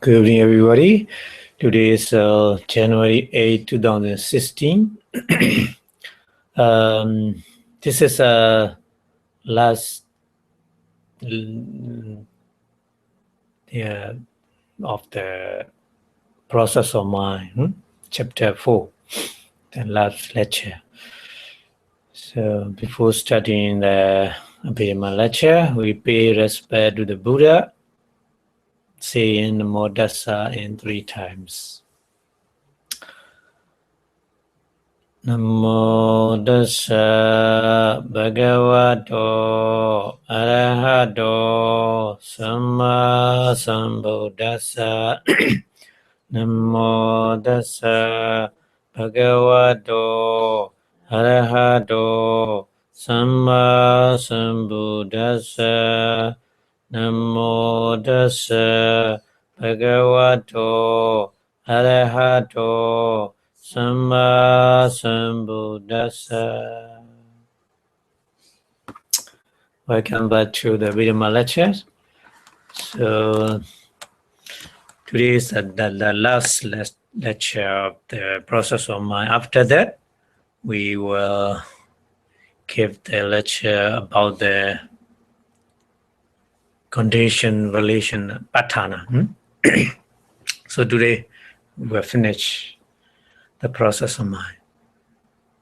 Good evening, everybody. Today is January 8, 2016. This is last of the process of mind, chapter 4, the last lecture. So before starting the Abhidhamma lecture, we pay respect to the Buddha, saying Namo Tassa in 3 times. Namo Tassa Bhagavato Arahato Samma Sambuddhassa. Namo Tassa Bhagavato Arahato Samma Sambuddhassa. Namo Tassa Bhagavato Arahato Samma Sambuddhassa. Welcome back to the Abhidhamma lectures. So today is the last lecture of the process of mind. After that, we will give the lecture about the condition relation patana. So today we will finish the process of mind.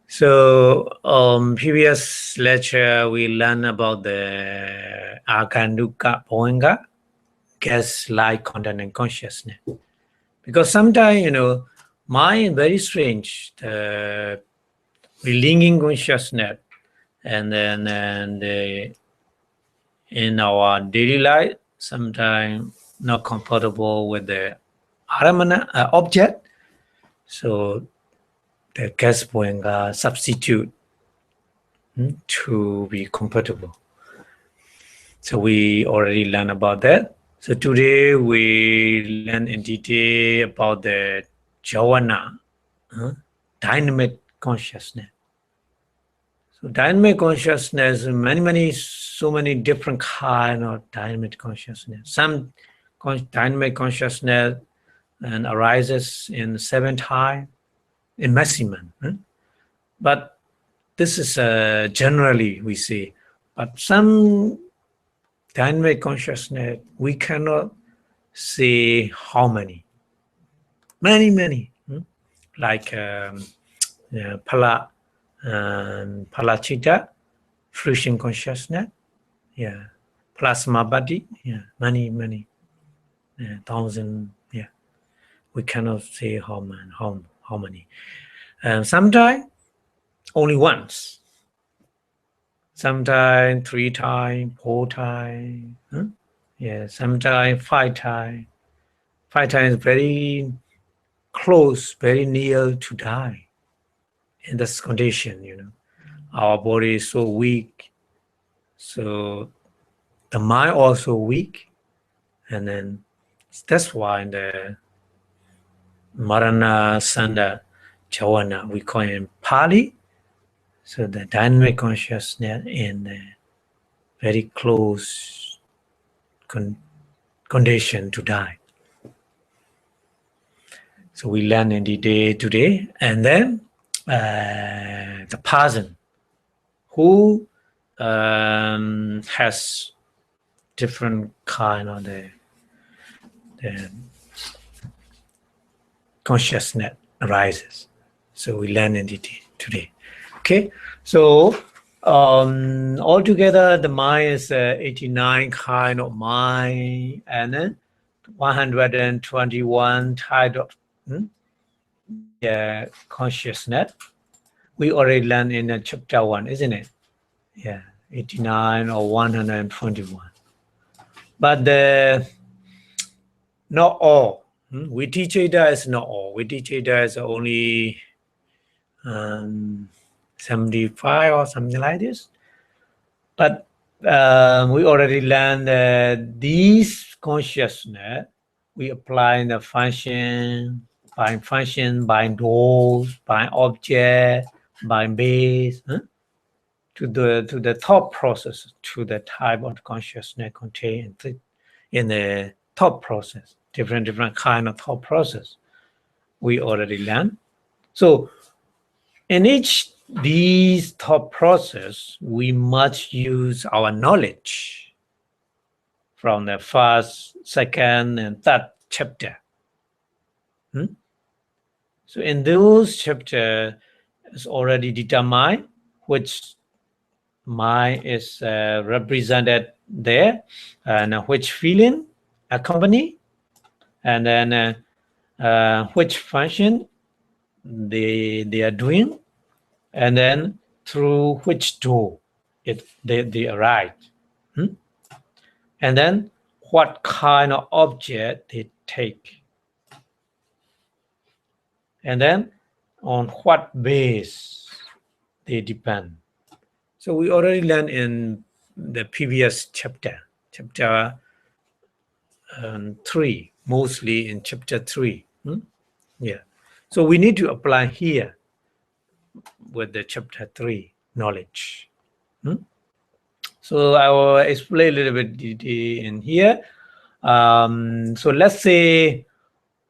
So previous lecture we learned about the Akanduka Poenga, gas, light, content, and consciousness. Because sometimes, mind is very strange. The linking consciousness, and then in our daily life, sometimes not comfortable with the aramana object. So the gas poenga substitute to be compatible. So we already learned about that. So today we learn in detail about the Javana, dynamic consciousness. So dynamic consciousness, so many different kind of dynamic consciousness. Some dynamic consciousness arises in 7 times in maximum. But this is generally we see. But some dynamic consciousness, we cannot say how many. Many. Like Citta, fruition consciousness, plasma body, many, 1,000, we cannot say how many. Sometimes only once, sometimes 3 times, 4 times, sometimes 5 times. 5 times very close, very near to die. In this condition, our body is so weak, so the mind also weak, and then that's why in the Marana Sanda Javana, we call it Pali. So the dynamic consciousness in the very close condition to die. So we learn in detail today, and then the person who has different kind of the consciousness arises. So we learn in detail today. Okay, so altogether the mind is 89 kind of mind, and then 121 type of consciousness. We already learned in chapter 1, isn't it? 89 or 121. But not all. Viticcheda is not all. Viticcheda is only 75 or something like this. But we already learned that these consciousness, we apply in the function, by doors, by object, by base, to the thought process, to the type of consciousness contained in the thought process, different kind of thought process we already learned. So in each these thought process, we must use our knowledge from the first, second, and third chapter. So in those chapters, it's already determined which mind is represented there, and which feeling accompany, and then which function they are doing, and then through which door they arrive, and then what kind of object they take, and then on what base they depend. So we already learned in the previous chapter 3, mostly in chapter 3. Yeah. So we need to apply here with the chapter 3 knowledge. So I will explain a little bit in here. So let's say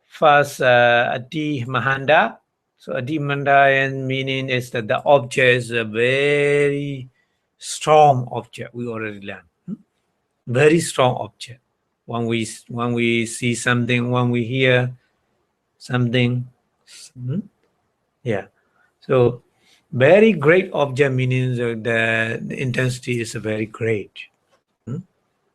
first Adi Mahanda. So Adi Mahanda meaning is that the object is a very strong object. We already learned. Very strong object. When we see something, when we hear something, yeah. So very great object meaning the intensity is very great.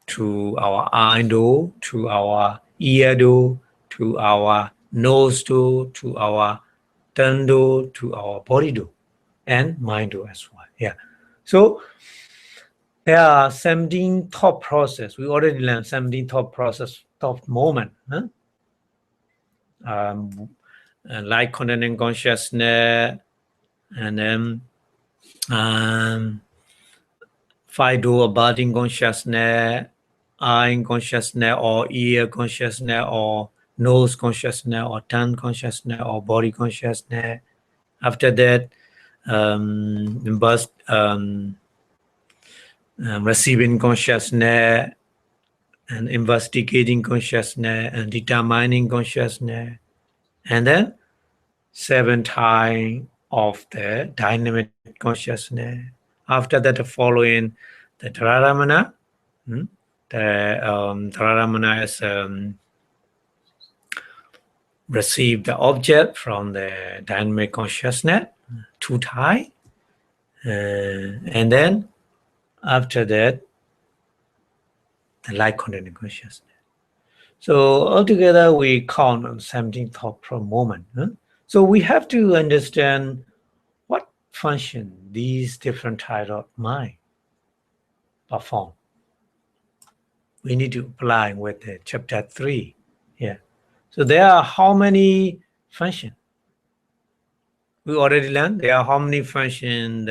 To our eye door, to our ear door, to our nose door, to our tongue door, to our body door, and mind door as well. Yeah. So there are 17 thought process. We already learned 17 thought process, thought moment. Like content consciousness, and then 5 door abiding consciousness, eye consciousness, or ear consciousness, or nose consciousness, or tongue consciousness, or body consciousness. After that, receiving consciousness, and investigating consciousness, and determining consciousness, and then 7 times of the dynamic consciousness. After that, the following the Dharamana. The Dharamana is receive the object from the dynamic consciousness 2 times, and then after that, the light content consciousness. So altogether, we count on 17 thought per moment. So we have to understand what function these different types of mind perform. We need to apply with the chapter 3. Yeah. So there are how many functions? We already learned there are how many functions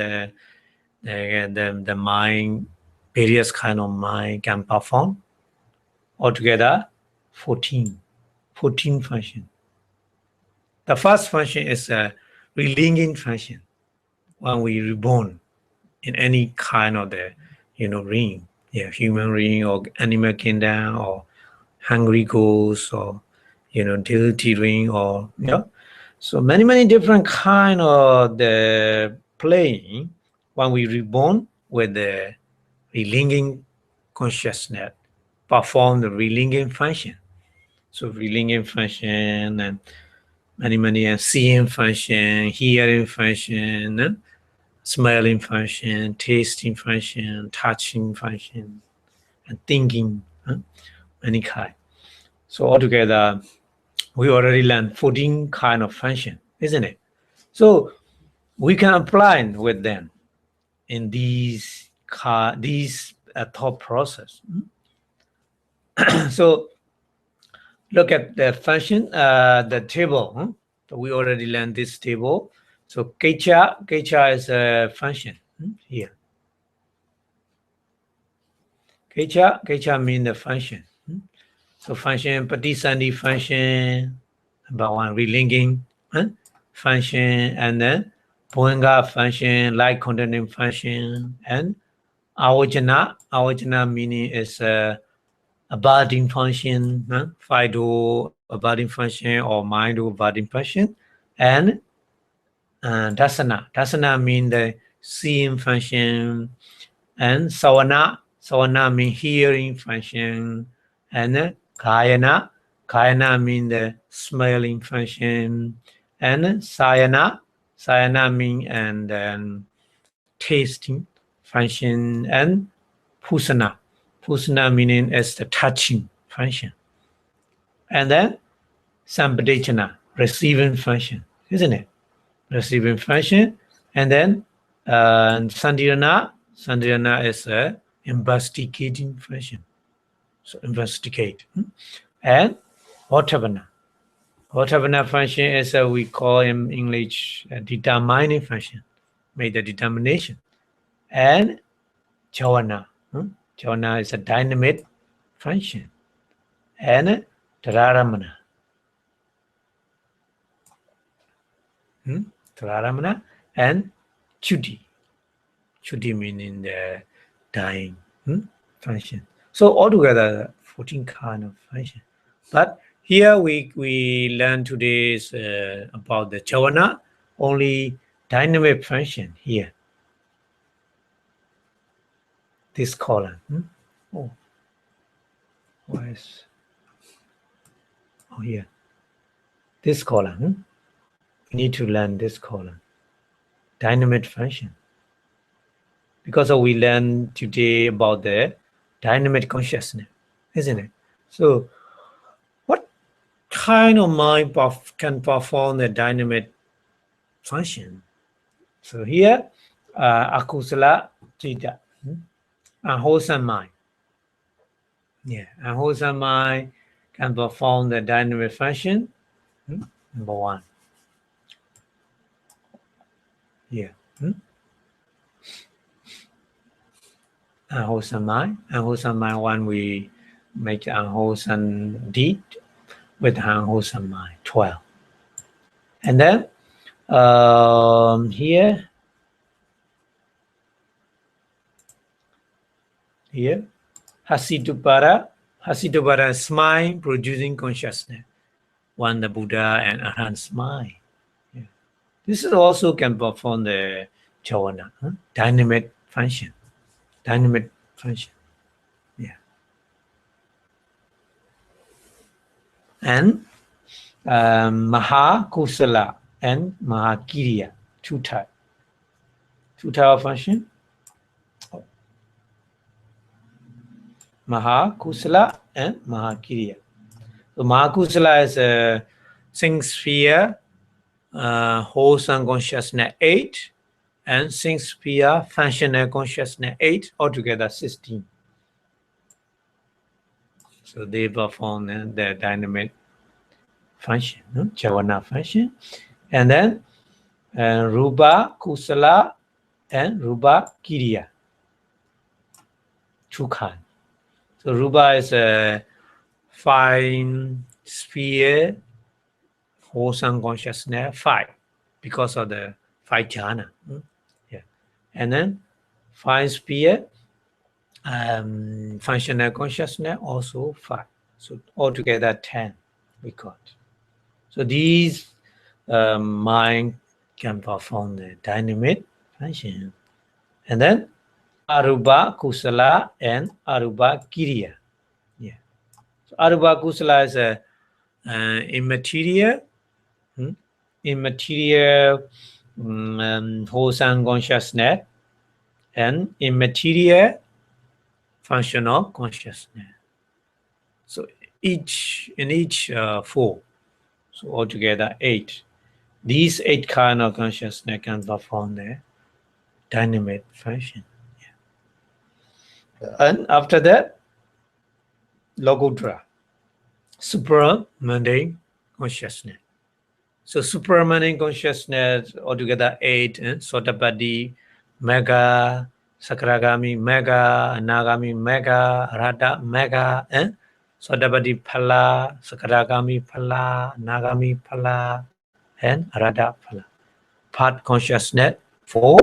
the mind, various kind of mind can perform. Altogether, 14 functions. The first function is a relinking function. When we reborn in any kind of the ring, human ring or animal kingdom or hungry ghost or deity ring or so many different kind of the playing. When we reborn with the relinking consciousness, perform the relinking function. So relinking function and many and seeing function, hearing function, smelling function, tasting function, touching function, and thinking, many kind. So altogether, we already learned 14 kind of function, isn't it? So we can apply with them in these thought process. So look at the function, the table. So we already learned this table. So kecha is a function here. Kecha means the function. So function, patisandi function, about one relinking function, and then Poenga function, light containing function, and awajana. Awajana meaning is abiding function, fido abiding function or mind abiding function, and dasana. Dasana means the seeing function, and savana means hearing function, and kayana means the smelling function, and sayana means and then tasting function, and pusana meaning as the touching function, and then sampadechana, receiving function, isn't it? Receiving function, and then Sandirana is a investigating function. So investigate. And Otavana function is we call in English a determining function, make the determination. And Javana. Javana is a dynamic function. And Tararamana. Tararamana and Chuti. Chuti meaning the dying function. So altogether 14 kind of function. But here we learn today is about the Javana, only dynamic function here. This column. Oh, why is here? This column. We need to learn this column. Dynamic function. Because we learn today about the dynamic consciousness, isn't it? So what kind of mind can perform the dynamic function? So here, akusala citta, unwholesome mind. Yeah, unwholesome mind can perform the dynamic function. Number one. Yeah. Unwholesome mind. Unwholesome mind, when we make unwholesome deed with unwholesome mind, 12. And then here, Hasidupara is mind producing consciousness, one the Buddha and Arhan's mind. Yeah. This is also can perform the Javana, dynamic function. Dynamic function. Yeah. And Maha Kusala and Mahakiriya, two type of function. Mahakusala and Mahakiriya. So Mahakusala is a sing-sphere, wholesome consciousness 8, and sing-sphere functional consciousness 8, altogether 16. So they perform the dynamic function, Javana function. And then Rupa Kusala and Rupa Kiriya, two kinds. So Rupa is a fine sphere, wholesome consciousness 5, because of the 5 jhana. Yeah. And then fine sphere, functional consciousness also 5. So altogether 10 we got. So these mind can perform the dynamic function. And then Arupa Kusala and Arupa Kiriya. Yeah. So Arupa Kusala is a immaterial wholesome consciousness and immaterial functional consciousness. So in each 4. So altogether 8. These 8 kind of consciousness can perform the dynamic function. Yeah. And after that, Logotra, supramundane consciousness. So supramundane consciousness altogether 8, Sotapatti, Mega, Sakragami, Mega, Anagami, Mega, Arhata, Mega, and Sotapatti Phala, Sakragami Phala, Anagami Phala, and Arhata Phala. Part consciousness 4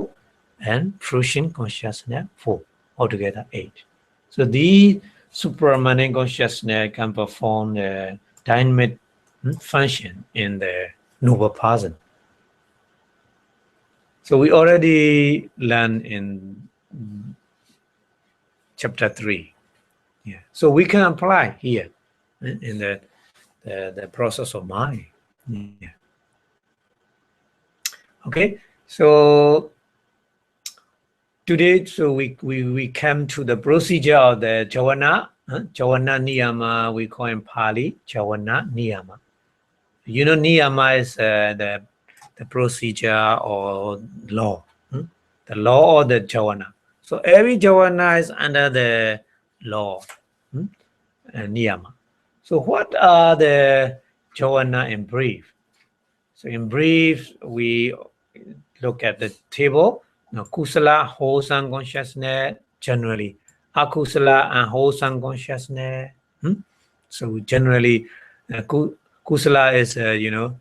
and fruition consciousness 4, altogether 8. So these suprapermanent consciousness can perform the dynamic function in the noble person. So we already learned in chapter 3. Yeah. So we can apply here in the process of mind. Yeah. Okay. So today, so we came to the procedure of the Javana. Javana Niyama, we call in Pali Javana Niyama. You know, Niyama is the procedure or law. The law or the Javana. So every Javana is under the law, Niyama. So what are the Javana in brief? So in brief, we look at the table. Now, Kusala, wholesome consciousness, generally. Akusala and wholesome consciousness. So generally, Kusala is, the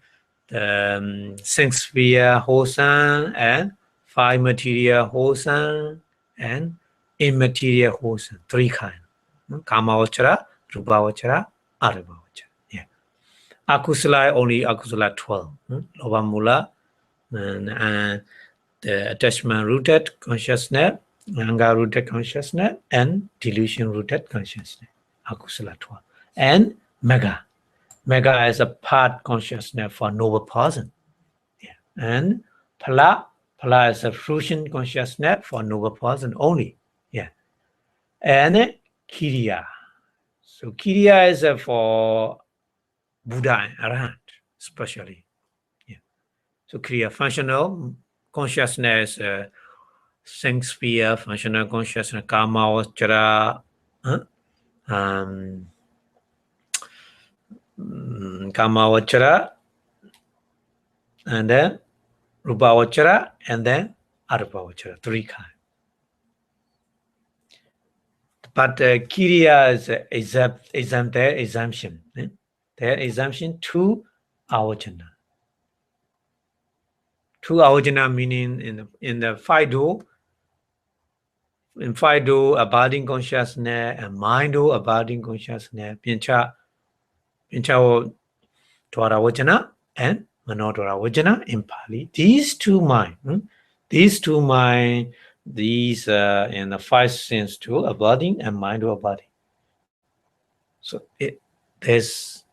six sphere wholesome and five material wholesome and immaterial wholesome. Three kinds. Kama vachara, rupa vachara, arupa vachara. Yeah. Akusala only akusala 12. Loba mula and the attachment rooted consciousness, anger rooted consciousness, and delusion rooted consciousness. Akusala 12. And mega. Mega is a part consciousness for noble person. Yeah. And pala is a fruition consciousness for noble person only. Yeah. And kiriya. So kiriya is for Buddha and Arahant, especially. Yeah. So kiriya, functional consciousness, sense sphere, functional consciousness, karma, vachara, karma vachara, and then rupa vachara, and then arupa vachara, three kinds. But kiriya is their assumption. Their assumption to avajana. To avajana meaning in the five-do, in five-do abiding consciousness and mind-do abiding consciousness, pincha Dwara vajana and manodwara vajana in Pali. These two mind, these in the five sense to abiding and mind to abiding. So there's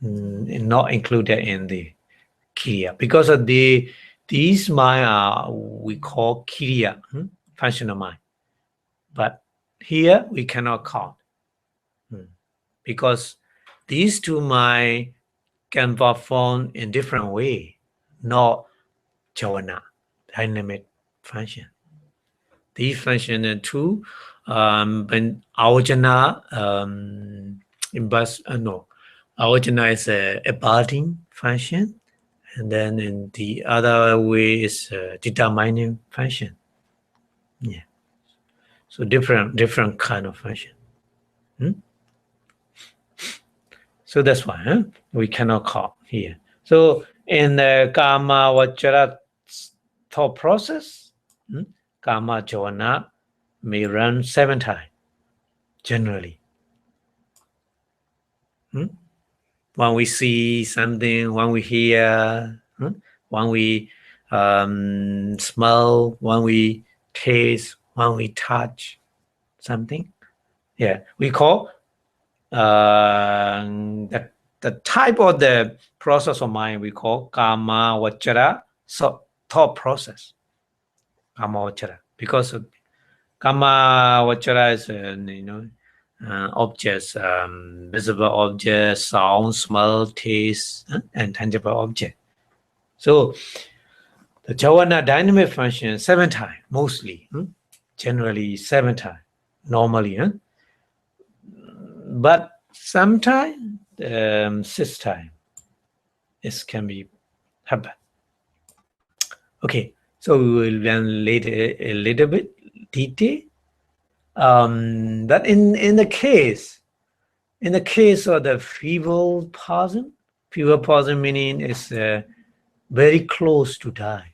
not included in the kiriya because of these mind are we call kiriya, functional mind. But here we cannot count because these two mind can perform in different way, not Javana, dynamic function. These function too, when avajana, avajana is a abiding function, and then in the other way is determining function. Yeah. So different kind of function. So that's why we cannot call here. So in the karma vachara thought process, karma javana may run 7 times generally. When we see something, when we hear, when we smell, when we taste, when we touch something, yeah, we call the type of the process of mind we call karma vachara thought process. Karma vachara, because karma vachara is objects, visible objects, sound, smell, taste, and tangible object. So the Javana dynamic function 7 times mostly, generally 7 times normally, but sometimes 6 times this can be happen. Okay, so we will learn later a little bit detail. That in the case of the feeble person meaning is very close to die.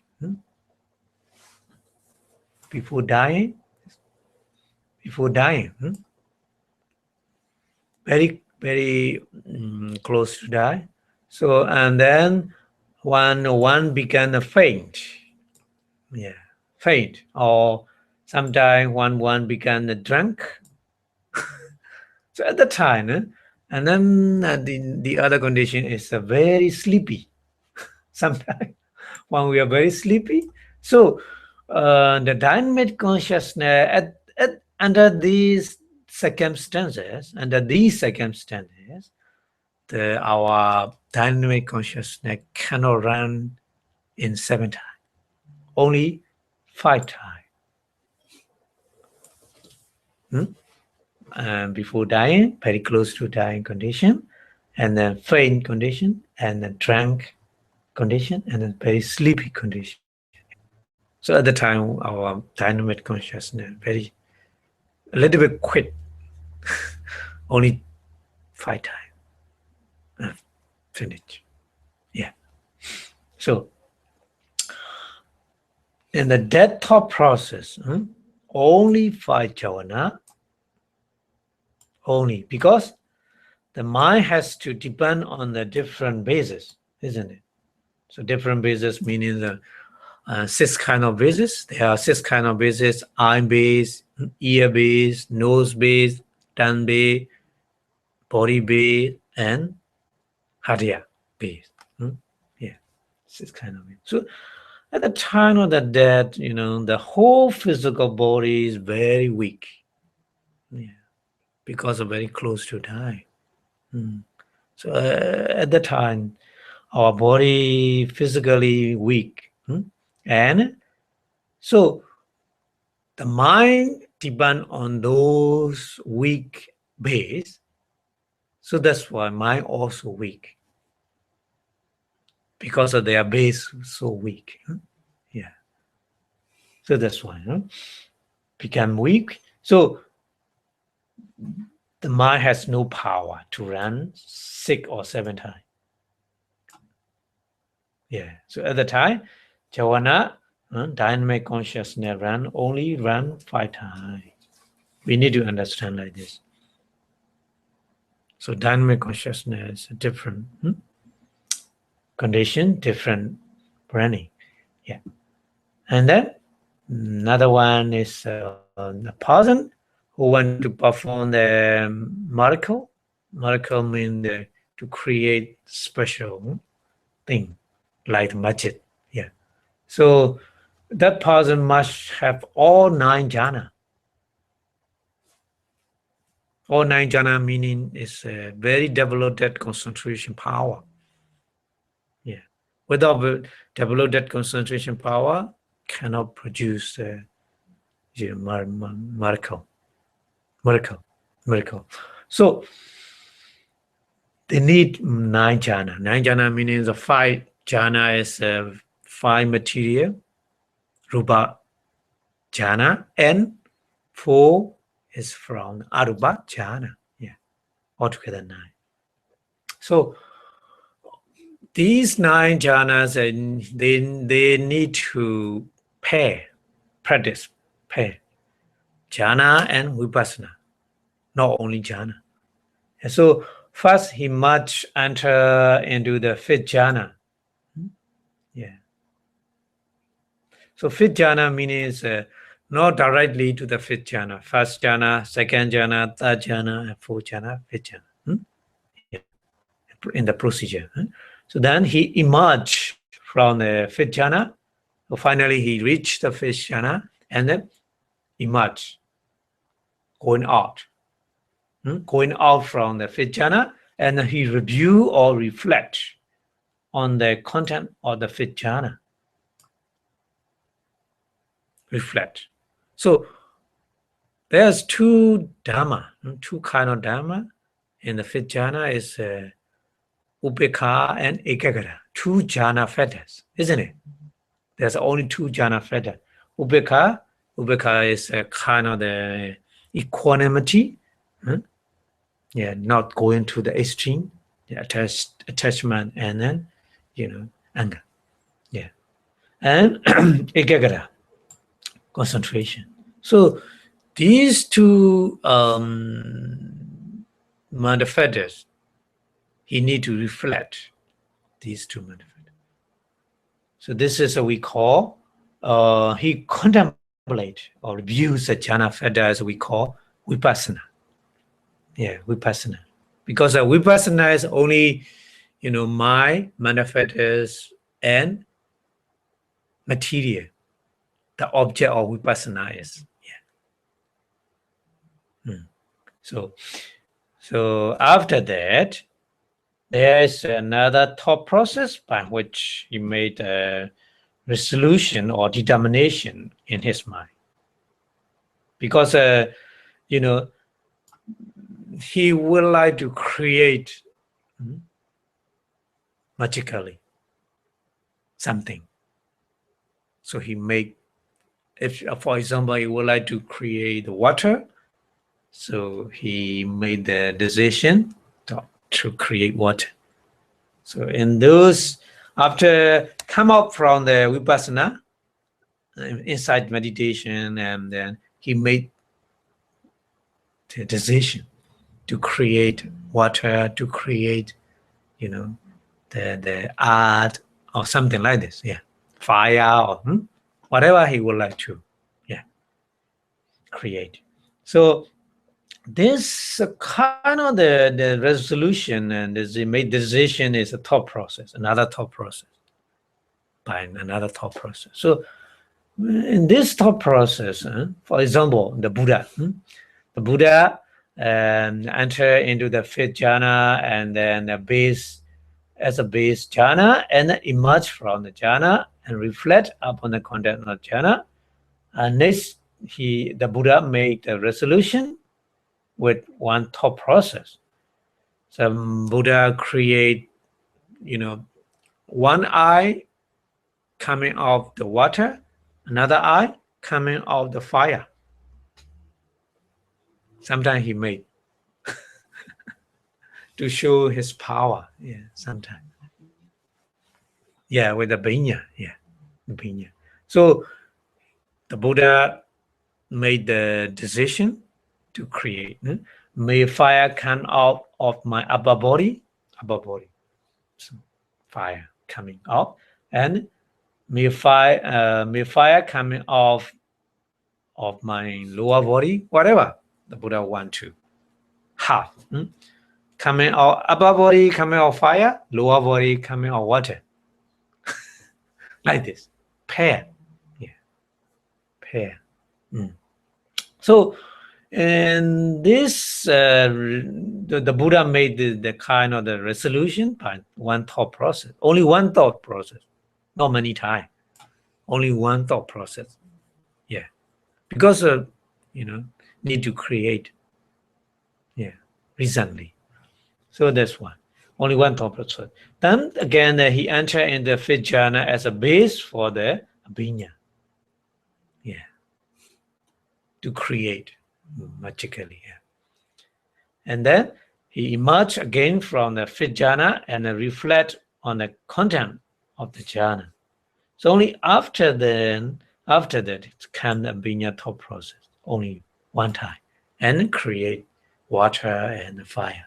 Before dying, very, very close to die. So, and then one began a faint. Yeah, faint. Or sometimes one began a drunk. So at the time, and then the other condition is very sleepy. Sometimes when we are very sleepy. So the dynamic consciousness under these circumstances, our dynamic consciousness cannot run in 7 times, only 5 times. Before dying, very close to dying condition, and then faint condition, and then drunk condition, and then very sleepy condition. So at the time, our dynamic consciousness very a little bit quick, only 5 times, finish. Yeah. So in the death thought process, only 5 Javana, only because the mind has to depend on the different bases, isn't it? So different bases meaning the 6 kind of bases. There are 6 kind of bases: eye base, ear base, nose base, tongue base, body base, and Hariya base. Yeah, 6 kind of base. So at the time of the death, the whole physical body is very weak. Yeah, because of very close to die. So at the time, our body physically weak, and so the mind depend on those weak base. So that's why mind also weak, because of their base so weak. Yeah. So that's why become weak. So the mind has no power to run 6 or 7 times. Yeah. So at the time, Javana, dynamic consciousness only run 5 times. We need to understand like this. So dynamic consciousness is a different condition, different running. Yeah. And then another one is the person who want to perform the miracle. Miracle means to create special thing like magic. Yeah. So that person must have all 9 jhana. All 9 jhana meaning is a very developed concentration power. Yeah. Without developed concentration power, cannot produce miracle. So they need 9 jhana. 9 jhana meaning the 5 jhana is 5 material, rupa jhana, and 4 is from arupa jhana. Yeah, altogether 9. So these 9 jhanas, they need to practice jhana and vipassana, not only jhana. And so first he must enter into the 5th jhana. Yeah. So 5th jhana means not directly to the 5th jhana. 1st jhana, 2nd jhana, 3rd jhana, and 4th jhana, 5th jhana. Yeah. In the procedure. So then he emerged from the 5th jhana. So finally he reached the 5th jhana and then emerged, going out from the 5th jhana, and then he review or reflect on the content of the 5th jhana. Reflect. So there's 2 dhamma, 2 kind of dhamma in the 5th jhana is upekha and ekaggata, 2 jhana factors, isn't it? There's only 2 jhana factors. Upekha is a kind of the equanimity, yeah, not going to the extreme, the attachment, and then anger, yeah, and ekaggata, concentration. So these 2 manifestors. He need to reflect these two manifestors. So this is what we call, he contemplate or views the jhana fetter as we call vipassana. Yeah, vipassana. Because vipassana is only, my manifestors and material. The object of vipassana is. Yeah. So after that, there is another thought process by which he made a resolution or determination in his mind. Because, he would like to create magically something. So he made, if for example, he would like to create water, so he made the decision to create water. So in those, after come up from the vipassana, inside meditation, and then he made the decision to create water, to create, the art or something like this. Yeah, fire or whatever he would like to, create. So this kind of the resolution and this made decision is a thought process, another thought process, by another thought process. So in this thought process, for example, the Buddha enter into the fifth jhana and then as a base jhana, and emerge from the jhana and reflect upon the content of jhana. And next, the Buddha made a resolution with one thought process. So Buddha create, one eye coming out the water, another eye coming out the fire. Sometimes he made to show his power. Yeah, sometimes. Yeah, with the pinya. Yeah, the pinya. So the Buddha made the decision to create. May fire come out of my upper body. So fire coming out, and may fire coming off of my lower body, whatever the Buddha want to have. Coming out upper body, coming out fire, lower body coming out water. Like this. Pair. Yeah. Pair. So and this the Buddha made the kind of the resolution by one thought process. Only one thought process. Not many times. Only one thought process. Yeah. Because need to create. Yeah. Recently. So that's one. Only one thought process. Then again, he entered in the fifth jhana as a base for the abhinya. Yeah. To create magically. Yeah. And then he emerged again from the fifth jhana and reflect on the content of the jhana. So only after that, it can the abhinya thought process. Only one time. And create water and fire.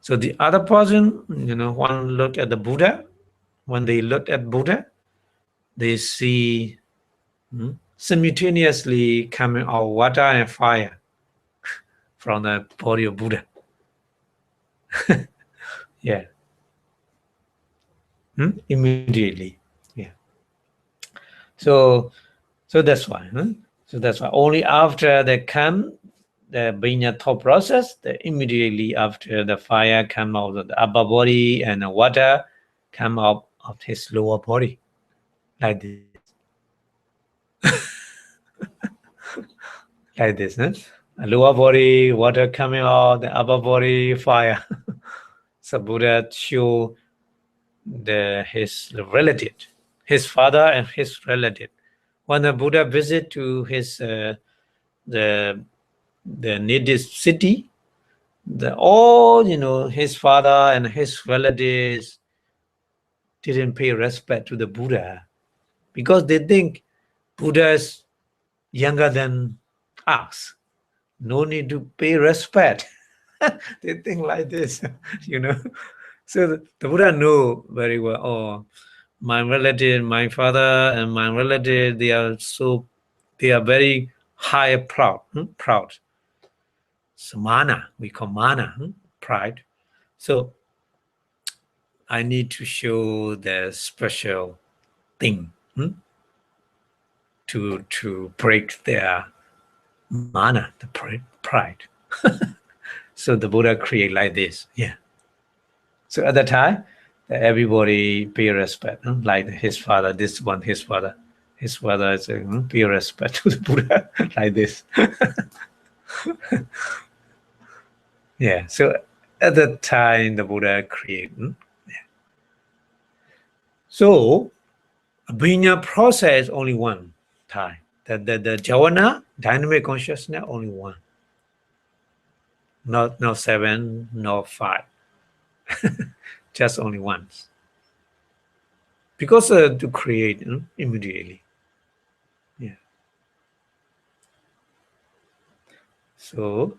So the other person, one look at the Buddha. When they look at Buddha, they see simultaneously coming out water and fire from the body of Buddha. Yeah. Immediately. Yeah. So that's why. So that's why only after they come the Abhinya thought process, immediately after the fire come out of the upper body and the water come out of his lower body. Like this. Like this. Lower body, water coming out, the upper body, fire. So Buddha show his relative, his father and his relative. When the Buddha visit to his the native city, his father and his relatives didn't pay respect to the Buddha because they think Buddha is younger than us. no need to pay respect. They think like this, you know. So the Buddha know very well, oh, my relative, my father and my relative, they are very high proud. So mana, we call mana, pride. So I need to show the special thing to break their mana, the pride. So the Buddha create like this, yeah. So at that time, everybody pay respect, like his father, this one, his father is pay respect to the Buddha like this. Yeah. So at that time, the Buddha create. Yeah. So Abhidhamma process only one time. The Javana, dynamic consciousness, only one. Not 7, not 5. Just only once. Because to create immediately. Yeah. So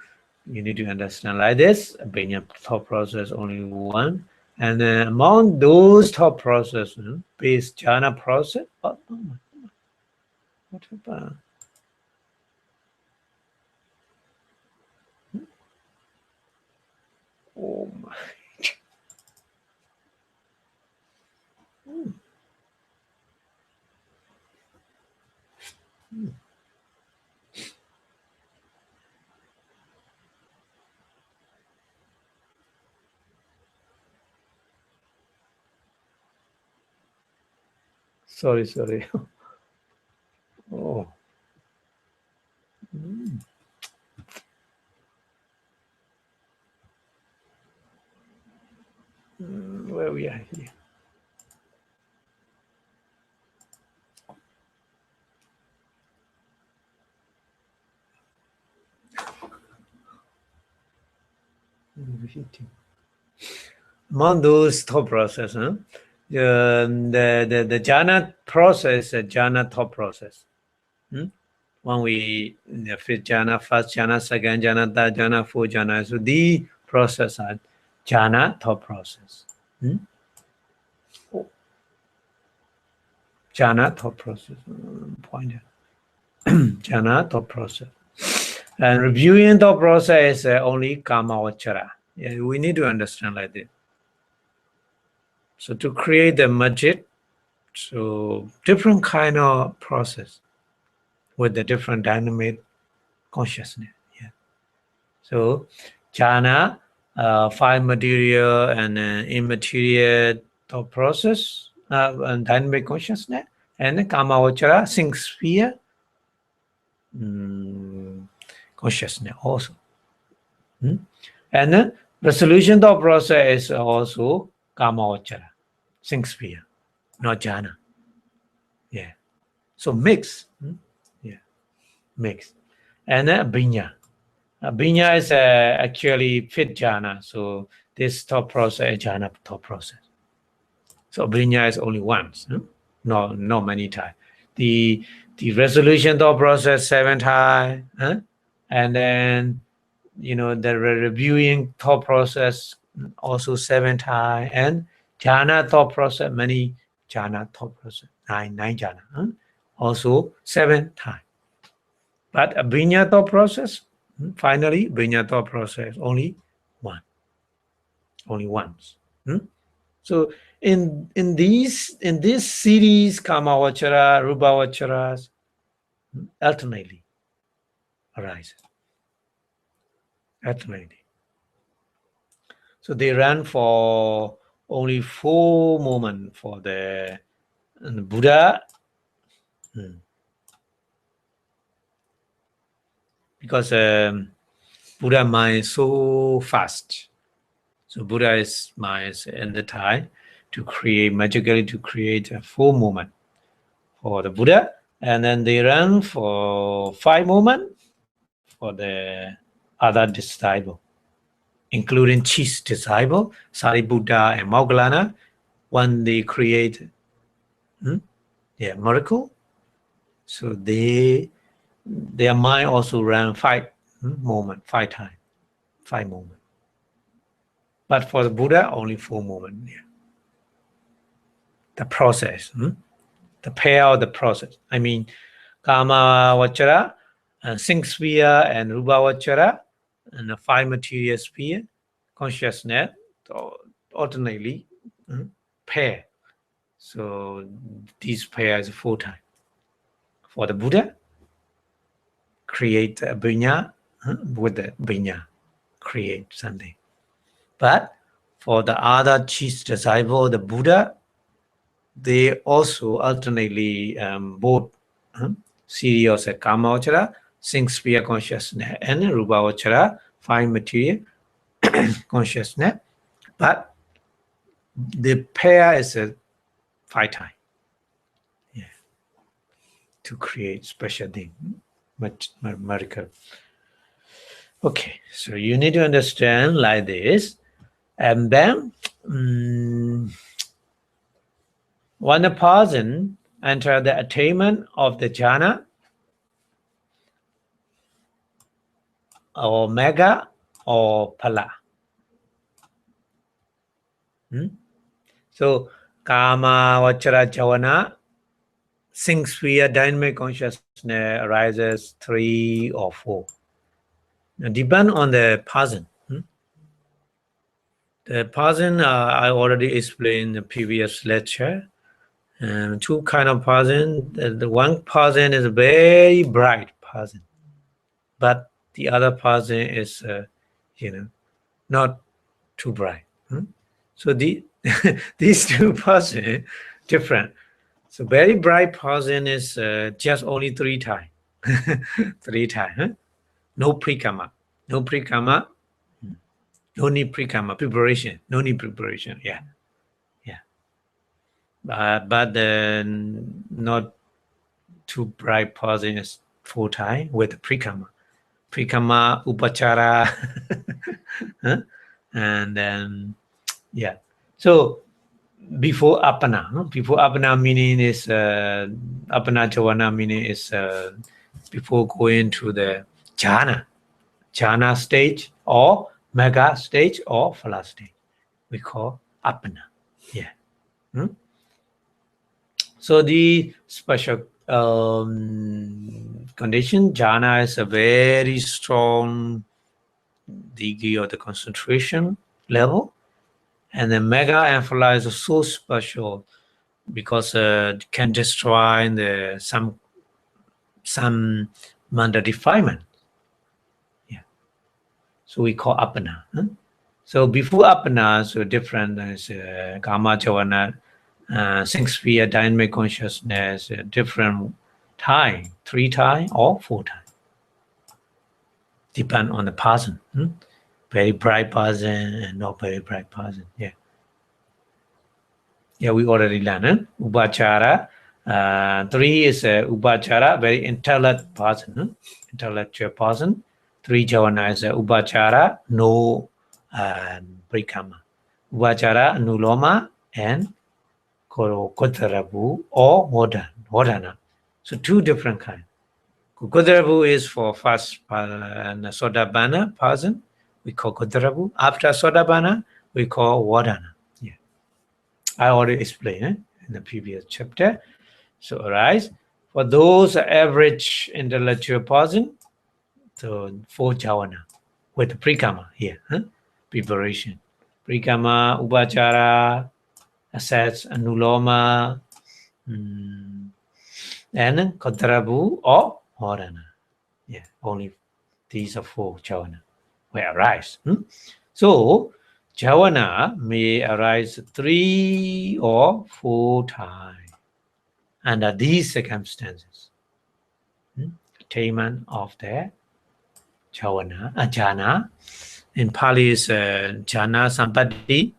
you need to understand like this. Abhidhamma thought process only one. And among those thought processes, based jhana process. Oh, what happened? Oh my. Sorry. Oh. Where we are here. Among those thought process, the jhana process, jhana thought process. When we fifth jhana, first jhana, second jhana, third jhana, fourth jhana, so the process are jhana thought process. Jhana thought process. Pointer. Jhana thought process. And reviewing thought process is only kama vachara. Yeah, we need to understand like this. So to create the magic, so different kind of process with the different dynamic consciousness. Yeah. So jhana, 5 material and immaterial thought process and dynamic consciousness, and kama vachara, 6 sphere consciousness also. And then resolution thought process is also kama vachara, 6 sphere, not jhana. Yeah. So mix. Yeah. Mix. And then abhinya. Abhinya is actually fit jhana. So this thought process is jhana thought process. So abhinya is only once, not many times. The resolution thought process 7 times, and then the reviewing thought process also 7 times, and jhana thought process, many jhana thought process, 9 jhana, also 7 times. But abhinya thought process, finally, abhinya thought process only once. So in this series, kama vachara, rupa vacharas alternately arises. Alternately. So they run for only 4 moments for the Buddha. Because Buddha mind is so fast. So Buddha's mind is in the time magically to create a 4 moment for the Buddha, and then they run for 5 moments for the other disciple, including chief disciple, Sariputta and Moggallana. When they create miracle, so their mind also ran 5 moment, 5 times, 5 moments. But for the Buddha, only 4 moments. Yeah. The process, the payout, the process. I mean, Kama Vachara, Sing sphere and Rupa Vachara, and the 5 material sphere, consciousness, alternately pair. So these pair is 4 times. For the Buddha, create a Abhidhamma with the Abhidhamma, create something. But for the other chief disciple, the Buddha, they also alternately both serious at Kama Vachara, Sing sphere consciousness, and Rupa Vachara, 5 material consciousness. But the pair is 5 times. Yeah. To create special thing, miracle. Okay, so you need to understand like this. And then when a person enters the attainment of the jhana or mega or phala. So Kama Vachara Javana, Sing sphere dynamic consciousness arises 3 or 4. Now, depend on the person. The person I already explained in the previous lecture. 2 kind of person. The one person is a very bright person, but the other person is, not too bright. So these 2 persons different. So very bright person is just only 3 times. 3 times. No prekama. No prekama. No need prekama. Preparation. No need preparation. Yeah. But not too bright person is 4 times with the prekama. Prekama, upachara. And then, yeah. So before apana. Before apana meaning is, apana javana meaning is before going to the jhana stage or mega stage or phala stage. We call apana. Yeah. So the special condition, jhana is a very strong degree of the concentration level, and the mega and phala is so special because it can destroy some manda defilement. Yeah. So we call apana. So before apana, so different is kama javana. Sing sphere dynamic consciousness, different time, 3 times or 4 times. Depend on the person. Very bright person and not very bright person. Yeah. Yeah, we already learned. Upachara. 3 is upachara, very intelligent person, intellectual person. 3 javana is upachara, no prekama. Upachara, nuloma, and Kodarabu or Modana. So 2 different kinds. Kodarabu is for first and Sodabana person, we call Kodarabu. After Sodabana, we call Wadana. Yeah. I already explained in the previous chapter. So arise. For those average intellectual person, so 4 Javana with the prekama here, preparation. Prekama, upachara, assets, anuloma, and Kodarabu or Horana. Yeah, only these are 4 Javana will arise. So Javana may arise 3 or 4 times under these circumstances. Attainment of the jhana. In Pali is jhana sampati,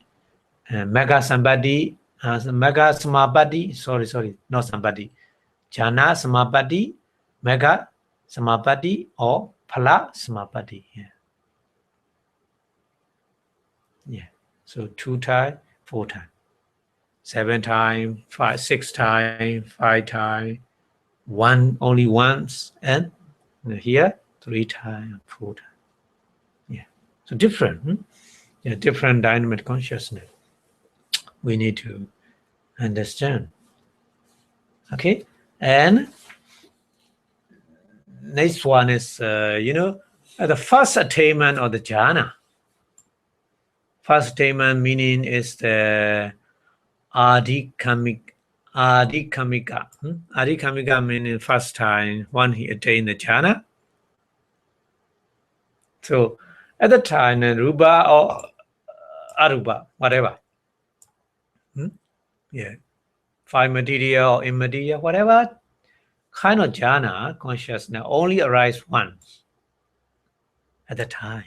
mega sampati, mega samapati, sorry, not sampati. Jhana samapati, mega samapati, or phala samapati. Yeah. So 2 times, 4 times, 7 times, 5, 6 times, 5 times, only once, and here 3 times, 4 times. Yeah. So different. Yeah, different dynamic consciousness. We need to understand. Okay. And next one is, the first attainment of the jhana. First attainment meaning is the Adhikamika. Adhikamika meaning first time when he attained the jhana. So at the time, Rupa or Arupa, whatever. Yeah. 5 material or immaterial, whatever kind of jhana consciousness only arises once at a time.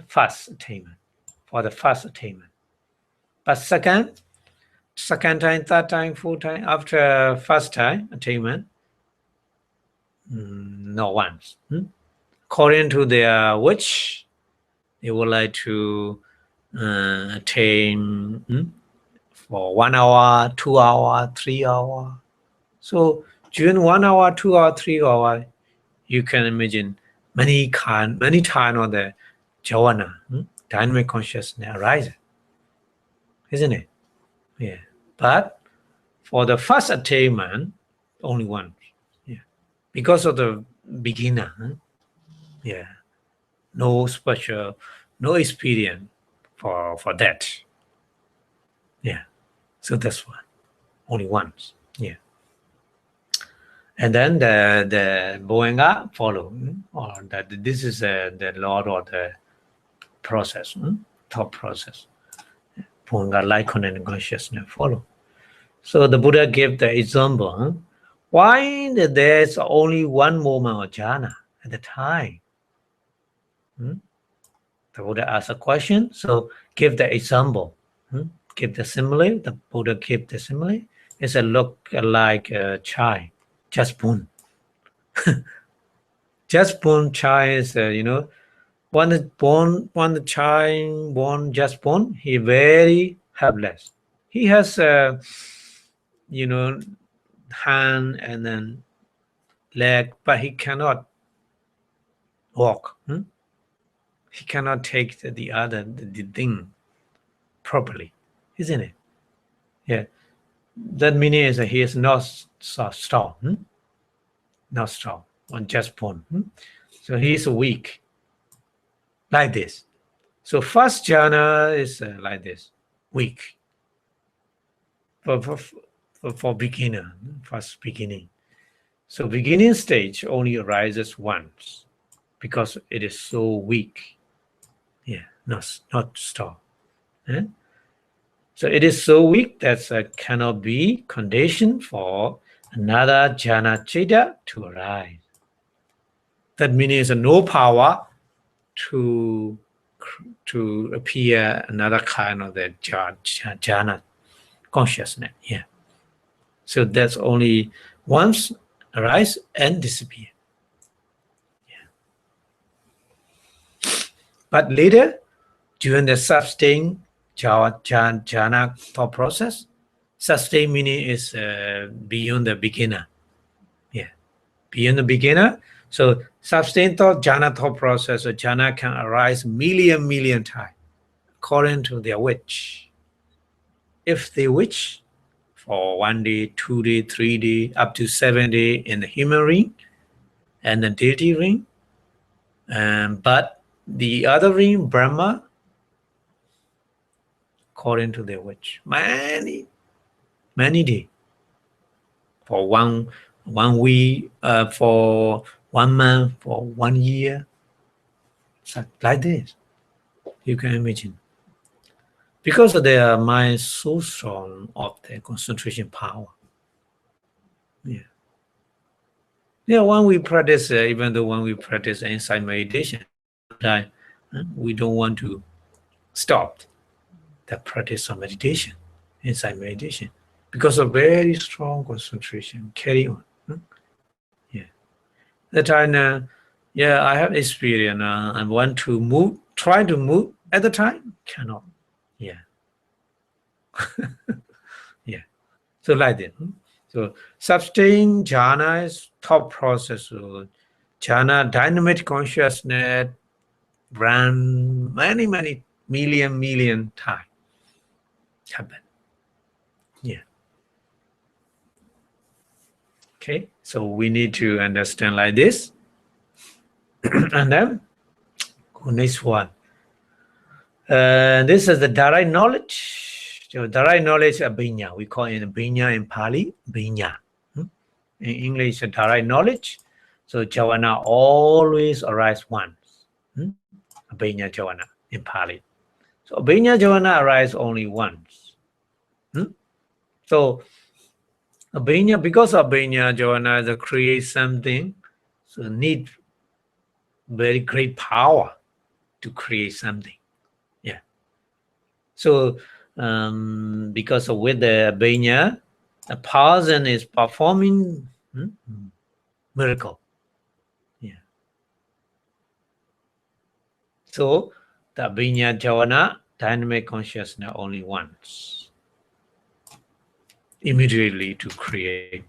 First attainment, for the first attainment. But second time, third time, fourth time, after first time attainment, no once. According to their wish, they would like to attain for 1 hour, 2 hour, 3 hour. So during 1 hour, 2 hour, 3 hour, you can imagine many times of the Javana, dynamic consciousness arises, isn't it? Yeah. But for the first attainment, only one. Yeah. Because of the beginner, yeah, no special, no experience for that. Yeah. So that's one. Only once. Yeah. And then the Boenga follow, or that this is the law or the process, thought process. Boenga, like and consciousness follow. So the Buddha gave the example, why there's only one moment of jhana at a time? The Buddha asked a question, so give the example, give the simile. The Buddha gave the simile. It's a look like a child, just born. Just born child is, when the child born, just born, he very helpless. He has, hand and then leg, but he cannot walk. He cannot take the other the thing properly, isn't it? Yeah. That meaning is that he is not so strong. Not strong on just born. So he is weak. Like this. So first jhana is like this, weak. For beginner, first beginning. So beginning stage only arises once because it is so weak. Yeah, not strong. So it is so weak that cannot be conditioned for another jhana citta to arise. That means no power to appear another kind of the jhana consciousness. Yeah. So that's only once arise and disappear. Yeah. But later, during the sustained jhana thought process, sustained meaning is beyond the beginner. Yeah. Beyond the beginner. So sustained jhana thought process, or jhana can arise million times according to their wish. If they wish for 1 day, 2 day, 3 day, up to 7 day in the human ring and the deity ring. But the other ring, Brahma, according to their wish, many days. For one week, for 1 month, for 1 year. So like this. You can imagine. Because their mind is so strong of their concentration power. Yeah. Yeah, when we practice, even though when we practice insight meditation, we don't want to stop the practice of meditation, insight meditation, because of very strong concentration. Carry on. Yeah. That time, I have experience. I want to move, try to move at the time, cannot. Yeah. Yeah. So like that. So sustain jhana is thought process. So jhana, dynamic consciousness, run many million times happen. Yeah. Okay. So we need to understand like this. And then next one. This is the direct knowledge. So direct knowledge of Abhidhamma. We call it Abhidhamma in Pali, Abhidhamma. In English, direct knowledge. So Javana always arises once. Abhidhamma Javana in Pali. So Abhidhamma Javana arises only once. So Abhidhamma, because Abhidhamma Javana is create something, so need very great power to create something. Yeah. So because with the Abhidhamma, a person is performing miracle. Yeah. So the Abhidhamma Javana, dynamic consciousness only once. Immediately to create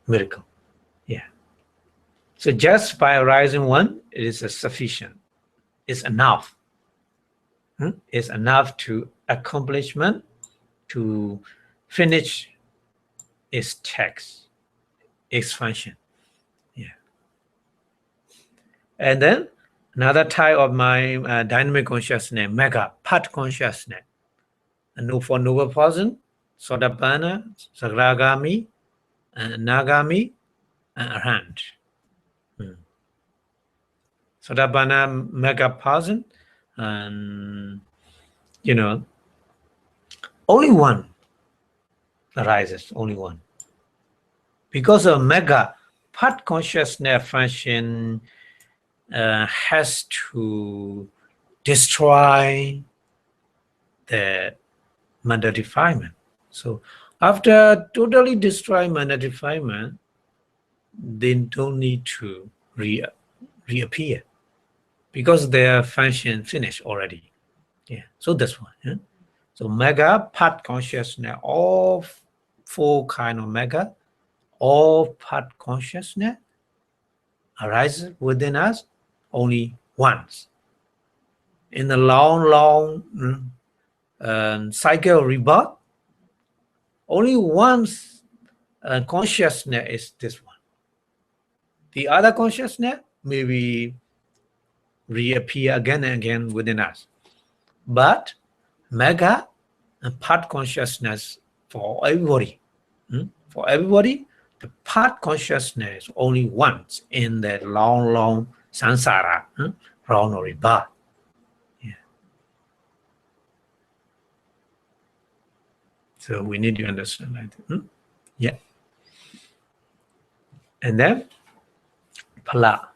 miracle. Yeah. So just by arising one, it is sufficient. It's enough. It's enough to accomplishment to finish its text, its function. Yeah. And then another type of my dynamic consciousness, mega part consciousness. And for noble person, Sotapanna, Sagragami, Nagami, and Arhant. Sotapanna mega person, and only one arises, only one. Because of mega part consciousness function has to destroy the mental defilement. So after totally destroy mental defilement, they don't need to reappear because their function finished already. Yeah. So that's why. Yeah? So mega part consciousness, all four kind of mega, all part consciousness arises within us only once. In the long cycle of rebirth, only once consciousness is this one. The other consciousness maybe reappear again and again within us. But mega and part consciousness for everybody. For everybody, the part consciousness only once in that long samsara, round of rebirth. Yeah. So we need to understand that. Yeah. And then pala.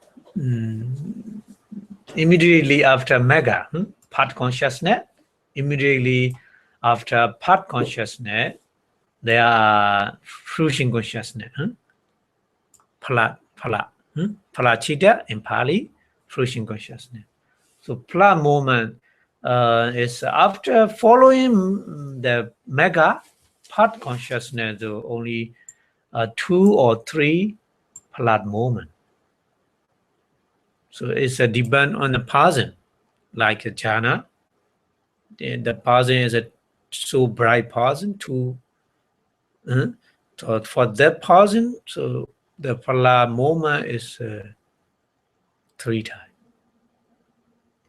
Immediately after mega, part consciousness, immediately after part consciousness, there are fruition consciousness. Pala, Citta in Pali, fruition consciousness. So pala moment is after following the mega part consciousness, only 2 or 3 pala moment. So it's a depend on the person, like a jhana. The person is a so bright person so for that person, so the pala moment is 3 times.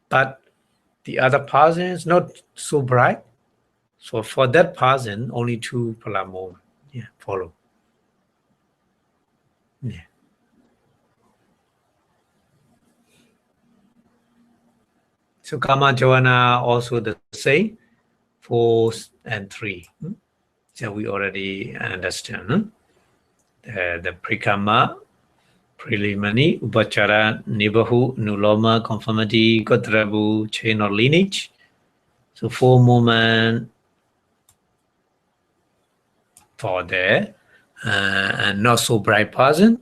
But the other person is not so bright. So for that person, only 2 pala moment. Yeah, follow. Yeah. So Kama Javana also the same, 4 and 3. So we already understand the Prikama, preliminary, Upachara, Nibahu, Nuloma, conformity, Gotrabu, chain or lineage. So 4 movement for the and not so bright person,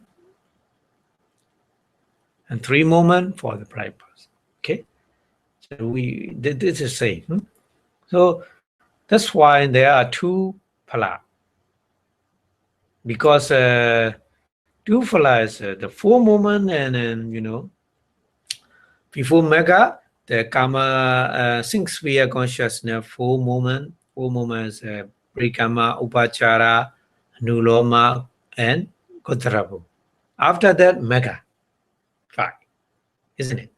and 3 movement for the bright person. Okay, so we did this is same. So that's why there are 2 pala. because two phala is the four movement, and then before mega, the karma six sphere consciousness, four moments, Prikama, Upachara, Nuloma, and Kotharabu. After that, mega, five, isn't it?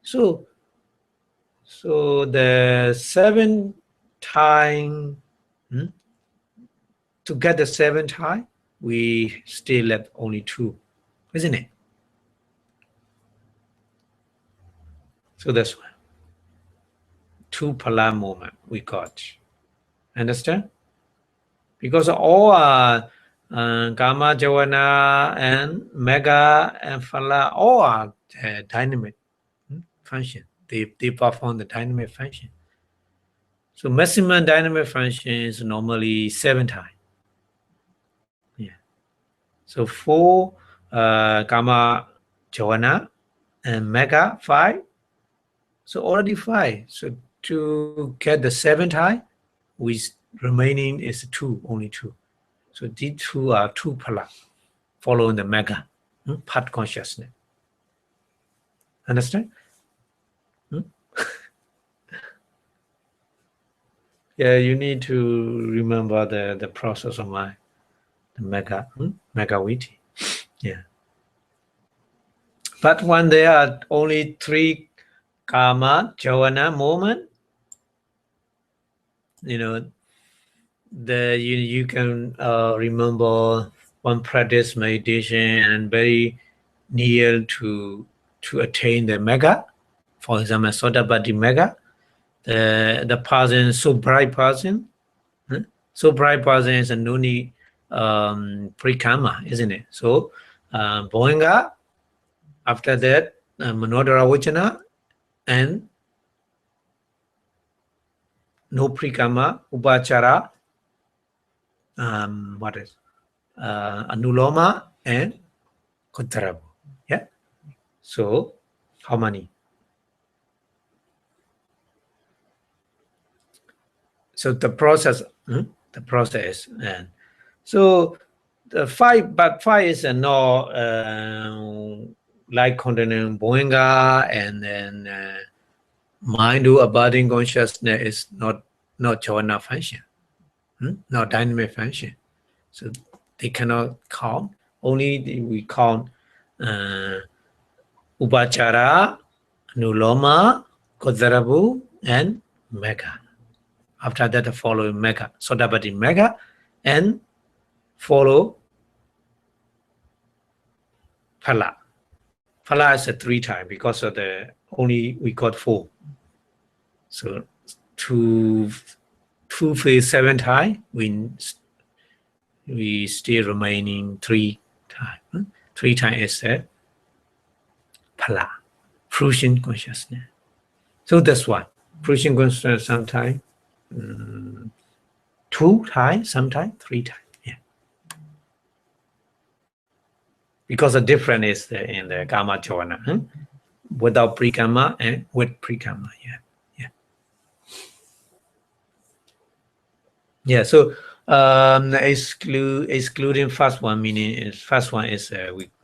So the 7 time, to get the 7 time, we still left only 2, isn't it? So that's why 2 phala moment we got. Understand? Because all are Kama, Javana, and Mega, and Phala, all are dynamic function. They perform the dynamic function. So maximum dynamic function is normally 7 times. Yeah. So 4 Kama, Javana, and Mega 5. So already 5. So to get the 7 time, we remaining is 2, only 2. So these 2 are 2 phala following the mega part consciousness. Understand? Yeah, you need to remember the process of mind, the mega witty. Yeah. But when there are only 3 karma, Javana moment, you can remember one practice meditation and very near to attain the mega. For example, Sodapati mega, the person, so bright person, so bright person is a nuni prekama, isn't it? So Boinga, after that Manodara Vachana, and no prekama, Upachara, what is Anuloma and Kottarabu. Yeah. So how many? So the process, and so the 5, but 5 is a no like containing Boinga, and then mind to abiding consciousness is not Javana function, not dynamic function. So they cannot count. Only we count Upachara, Nuloma, Kotharabu, and Mega. After that, the following mega, Sodapati mega, and follow phala. Phala is a 3 times because of the only we got 4. So to phase 7 times, we still remaining 3 times. 3 times is the phala, fruition consciousness. So that's why fruition consciousness sometimes 2 times, sometimes 3 times. Yeah. Because the difference is in the Kama Javana, without prekama and with prekama. Yeah. So excluding first one, meaning first one is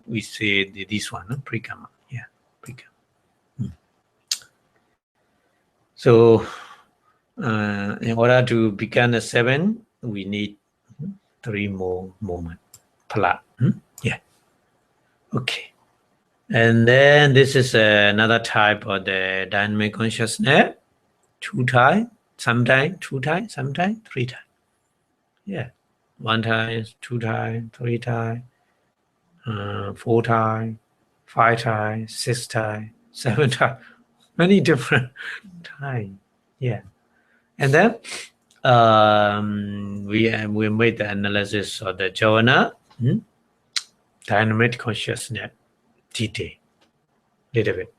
we say this one, prekama. Yeah, prekama. So in order to begin the 7, we need 3 more moments. Phala. Yeah. Okay. And then this is another type of the dynamic consciousness. 2 times, sometimes 2 times, sometimes 3 times. Yeah. 1 time, 2 times, 3 times, 4 times, 5 times, 6 times, 7 times. Many different times. Yeah. And then we made the analysis of the Javana, dynamic consciousness detail, little bit.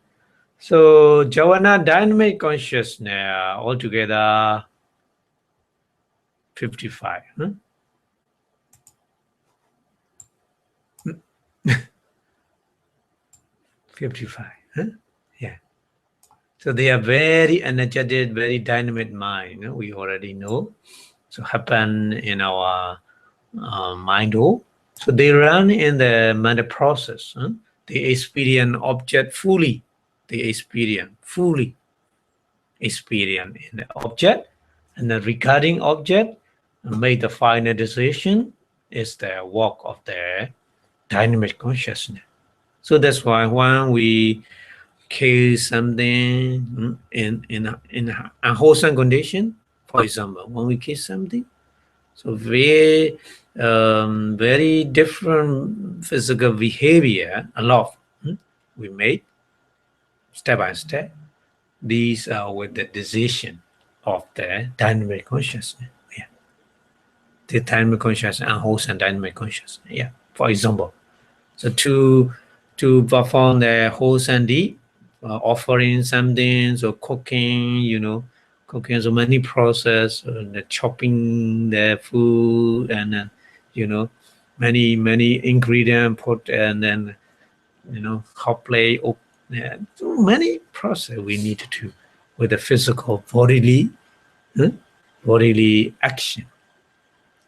So Javana dynamic consciousness altogether 55. 55. Yeah. So they are very energetic, very dynamic mind. We already know. So happen in our mind. So they run in the mental process. They experience object fully. They experience fully. Experience in the object, and the regarding object, and make the final decision is the work of the dynamic consciousness. So that's why when we kill something in a unwholesome condition, for example, when we kill something, so very different physical behavior, a lot we made step by step. These are with the decision of the dynamic consciousness. Yeah, the dynamic consciousness, unwholesome dynamic consciousness. Yeah, for example, so to perform the wholesome deed, offering something, so cooking, cooking so many process, the chopping the food, and many ingredient put, and then hot plate, so many process we need to do with the physical bodily action.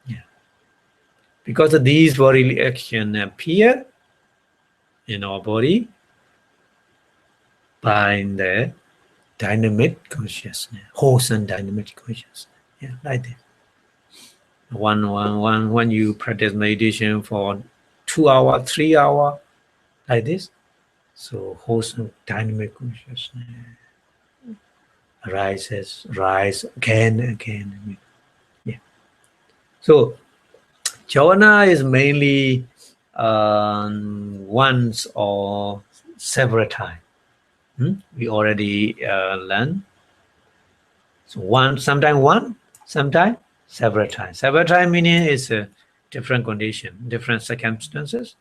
Yeah, because of these bodily action appear in our body by the dynamic consciousness, wholesome dynamic consciousness. Yeah, like this. When you practice meditation for 2 hours, 3 hours, like this, so wholesome dynamic consciousness rise again and again. Yeah. So Javana is mainly once or several times. We already learned. So sometimes several times. Several times meaning it's a different condition, different circumstances.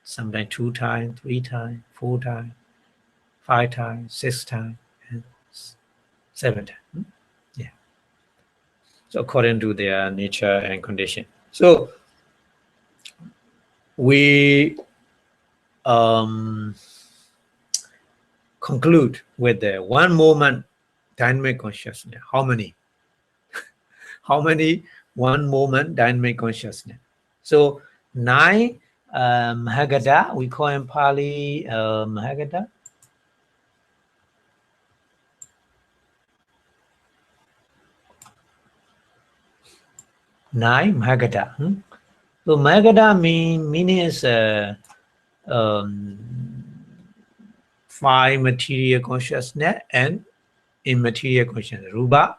Sometimes 2 times, 3 times, 4 times, 5 times, 6 times, and 7 times. Yeah. So according to their nature and condition. So we conclude with the one moment dynamic consciousness. How many? How many one moment dynamic consciousness? So 9 Mahagata, we call in Pali Mahagata. 9 Mahagata. So Mahagata meaning is 5 material consciousness and immaterial consciousness. Rupa,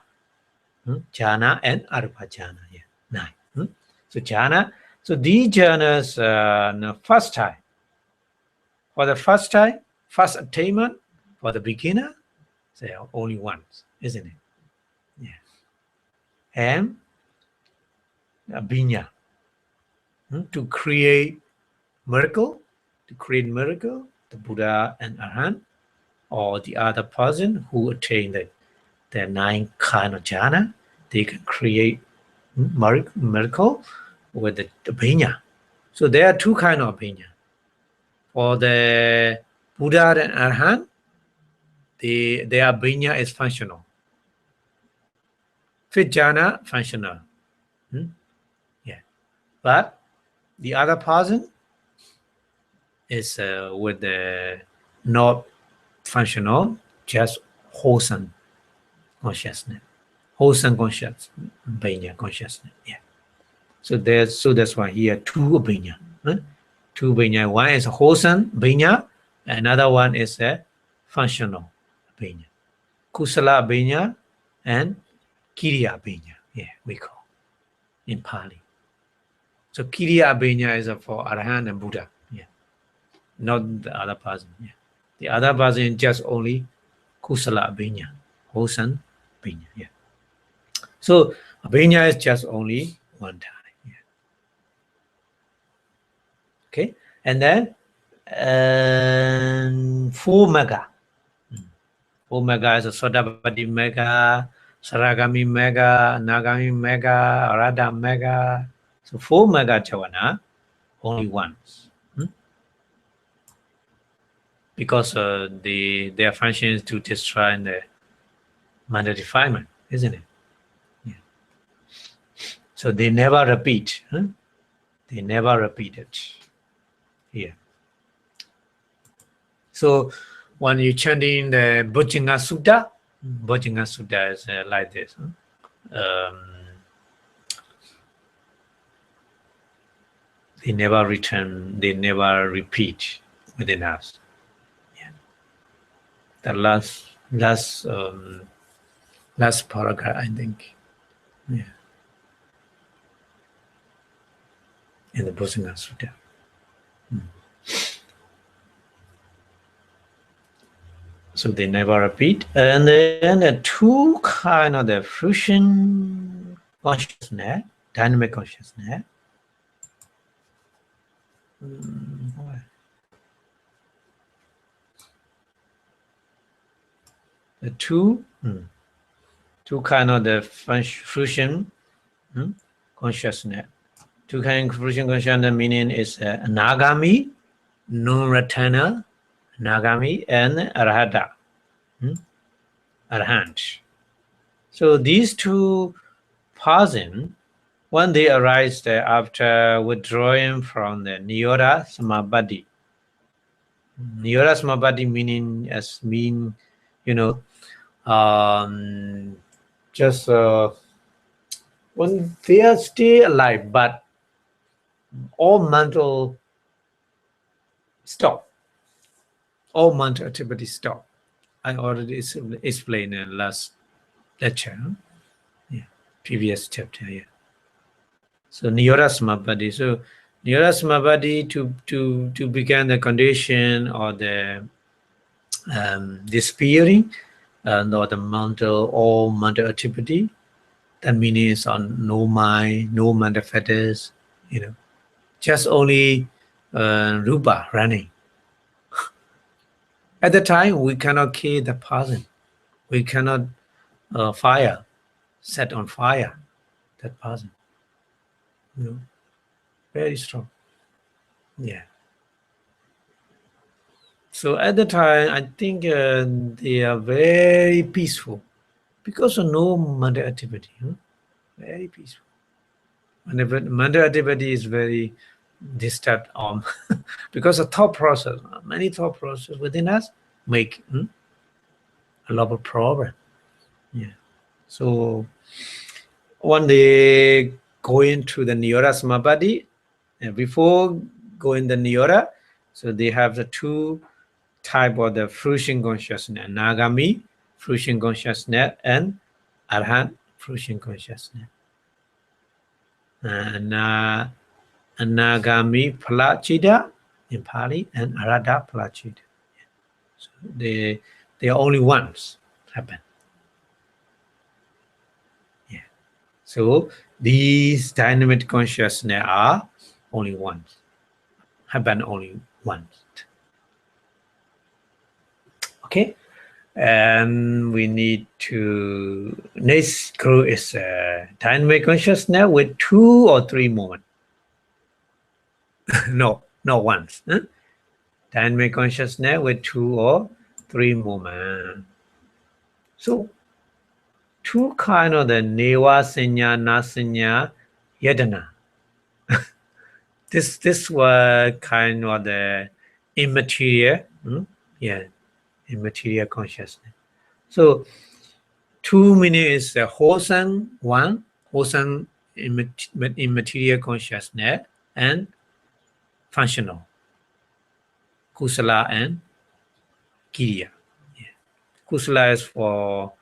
jhana, and arupa jhana. Yeah, 9. So jhana. So these jhanas, the first time. For the first time, first attainment, for the beginner, they are only once, isn't it? Yeah. And Abhidhamma, to create miracle, the Buddha and Arhat, or the other person who attain the 9 kind of jhana, they can create miracle with the Abhidhamma. So there are 2 kind of Abhidhamma. For the Buddha and Arhat, their Abhidhamma is functional. Fifth jhana, functional. Yeah. But the other person is with the not functional, just wholesome consciousness. Wholesome consciousness, consciousness. Yeah. So that's why here 2 Abhidhamma. 2 Abhidhamma. One is wholesome Abhidhamma, another one is a functional Abhidhamma. Kusala Abhidhamma and Kiriya Abhidhamma. Yeah, we call in Pali. So Kiriya Abhidhamma is for Arhat and Buddha. Yeah. Not the other person. Yeah. The other person is just only Kusala Abhidhamma, wholesome Abhidhamma. Yeah. So Abhidhamma is just only one time. Yeah. Okay. And then 4 mega. 4 mega is a Sodapati mega, Saragami mega, Nagami mega, Arada mega. So 4 mega Javana, only once. Because their function is to destroy the mental defilement, isn't it? Yeah. So they never repeat. They never repeat it here. So when you chanting the Bojjhanga Sutta, Bojjhanga Sutta is like this. They never return, they never repeat within us. Yeah. The last paragraph, I think. Yeah. In the Bojjhanga Sutta. So they never repeat. And then the two kind of the fruition consciousness, dynamic consciousness. The two kind of the fruition consciousness. Two kind of fruition consciousness meaning is Nagami, non-returner, Nagami, and Arhata, Arhant. So these two pausing, when they arise after withdrawing from the Niyoda Samabadi. Niyoda Samabadi meaning just when they are still alive, but all mental stop, all mental activity stop. I already explained in the last lecture, previous chapter. Yeah. So Niyoda Samabadi. So Niyoda Samabadi to begin the condition or the disappearing or the mental or mental activity. That means on no mind, no mental fetters, just only rupa running. At the time, we cannot kill the person. We cannot set on fire that person. Very strong. Yeah. So at the time, I think they are very peaceful because of no mental activity. Very peaceful. Mental activity is very disturbed because of thought process. Many thought process within us make a lot of problem. Yeah. So when they go into the Niyoda Samabadi, before going the Niyoda, so they have the two type of the fruition consciousness, Nagami, fruition consciousness, and Arhat, fruition consciousness. Anagami Phalachita in Pali and Arhata Phalachita. So they are only once happen. Yeah. So these dynamic consciousness are only once. Happen only once. Okay. And we need to next group is dynamic consciousness with 2 or 3 moments. No, not once. Dynamic consciousness with 2 or 3 moments. So 2 kind of the neva senya, nasenya, yadana. This was kind of the immaterial, immaterial consciousness. So 2 minutes is the wholesome one, wholesome immaterial consciousness, and functional, kusala and kiriya. Yeah. Kusala is for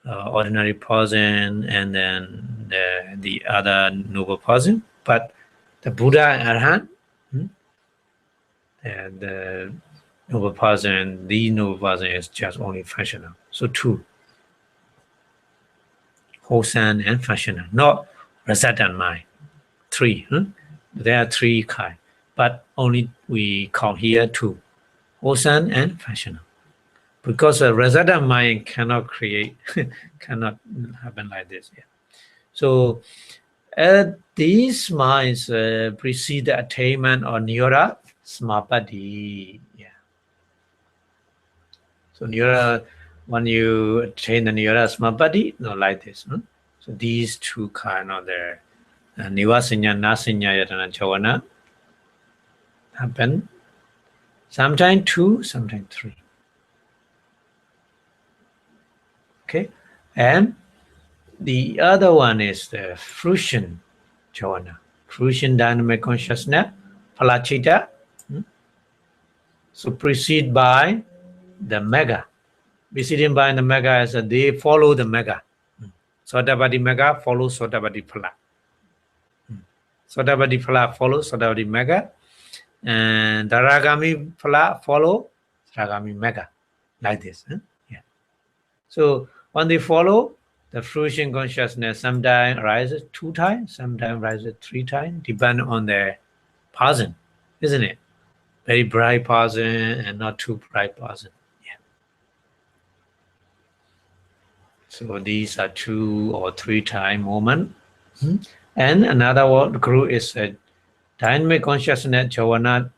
ordinary person and then the other noble person, but the Buddha and Arhat, and the noble person, the noble person is just only functional. So 2. Wholesome and functional, not resident mind. 3. There are 3 kinds, but only we count here 2. Wholesome and functional. Because a resident mind cannot create, cannot happen like this. Yeah. So these minds precede the attainment of Niyoda Samapatti. Yeah. So Niyoda, when you attain the Niyoda Samapatti, not like this. So these 2 kind of the Nivasinya, Nasinya, Yatana, Javana happen. Sometimes 2, sometimes 3. Okay, and the other one is the fruition Javana, fruition dynamic consciousness, Palachita. So preceded by the mega. Preceded by the mega as they follow the mega. Sotavadi mega follows Sotavadi Phala. Sotavadi Phala follows Sotavadi mega. And the Ragami Phala follow Ragami mega. Like this. Yeah. So when they follow, the fruition consciousness sometimes rises 2 times, sometimes rises 3 times, depending on the person, isn't it? Very bright person and not too bright person. Yeah. So these are 2 or 3 time moment. And another one group is a dynamic consciousness Javana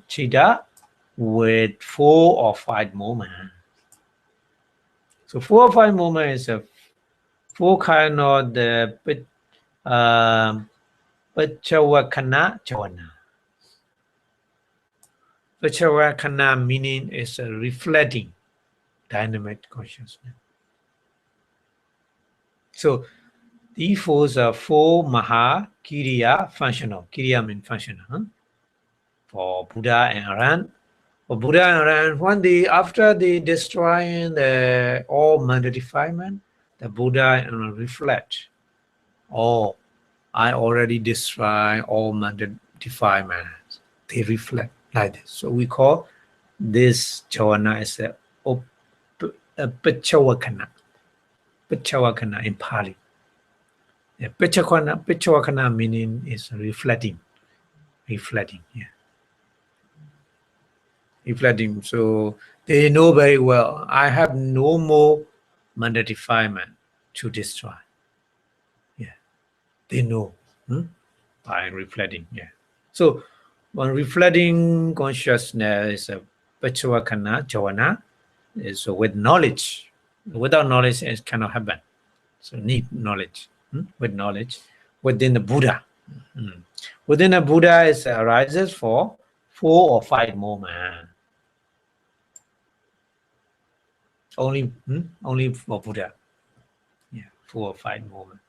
Citta with 4 or 5 moments. So 4 or 5 moments is a 4 kind of the Pachavakana Javana. Pachavakana meaning is a reflecting dynamic consciousness. So these 4 are 4 Maha Kiriya functional. Kiriya means functional. For Buddha and Arahant. For Buddha and Arahant, when they after they destroying the all mental defilement, the Buddha reflect. Oh, I already destroy all mental defilement. They reflect like this. So we call this Javana as a Pachavakana. Pachavakana in Pali. Yeah, Pachavakana meaning is reflecting. Reflecting, yeah. Reflecting. So they know very well, I have no more mental defilement to destroy. Yeah. They know by reflecting. Yeah. So when reflecting consciousness is a Pachavakana, Javana, is with knowledge. Without knowledge, it cannot happen. So need knowledge. With knowledge, within the Buddha. Within the Buddha, it arises for 4 or 5 moments. Only for Buddha. Yeah, 4 or 5 moments.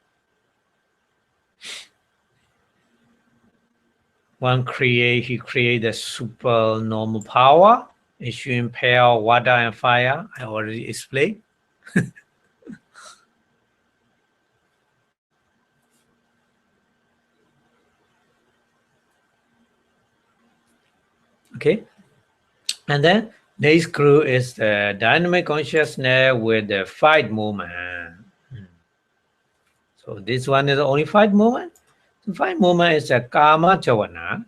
He create a super normal power, issuing power, water and fire. I already explained. Okay. And then next group is the dynamic consciousness with the 5 moment. So this one is only 5 moment. The 5 moment is a Kama Javana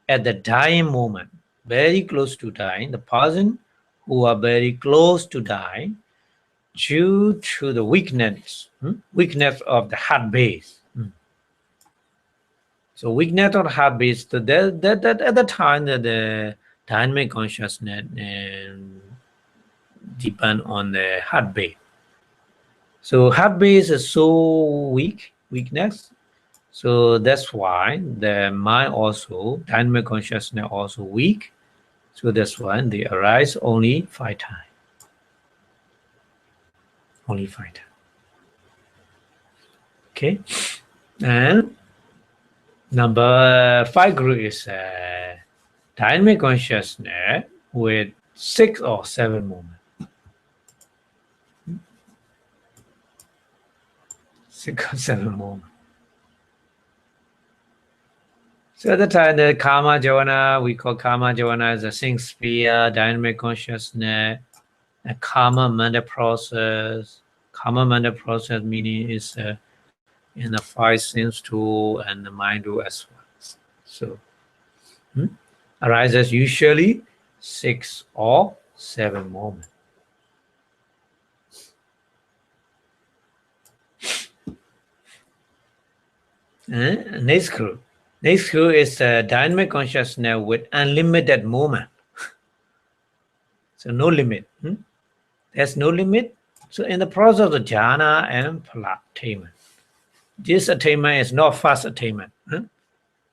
at the dying moment, very close to dying. The person who are very close to dying due to the weakness of the heart base. So weakness of heart base, that at the time that the dynamic consciousness depend on the heart base. So heart base is so weakness. So that's why the mind also, dynamic consciousness also weak. So that's why they arise only 5 times. Only 5 times. Okay. And number 5 group is dynamic consciousness with 6 or 7 moments. 6 or 7 moments. So at the time, the Karma Javana, we call Karma Javana as a sing sphere, dynamic consciousness, a karma mental process. Karma mental process meaning is in the 5 sense tool and the mind tool as well. So arises usually 6 or 7 moments. Next group. Next group is dynamic consciousness with unlimited moment. So no limit. There's no limit. So in the process of jhana and phala attainment. This attainment is not fast attainment.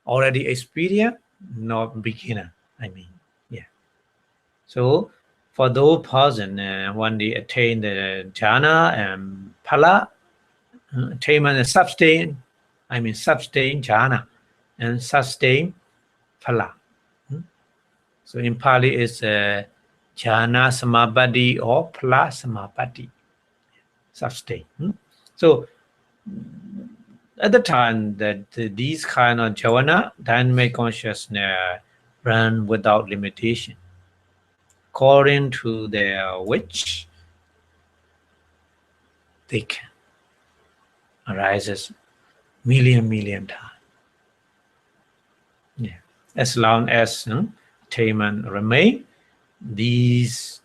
Already experienced, not beginner. I mean, yeah. So for those person, when they attain the jhana and phala, attainment and sustain, I mean sustain jhana and sustain phala. So in Pali it's jhana samapatti or phala samapatti, sustain. So at the time that these kind of Javana, dynamic consciousness run without limitation, according to their wish, they can arises million times. Yeah. As long as attainment remain, these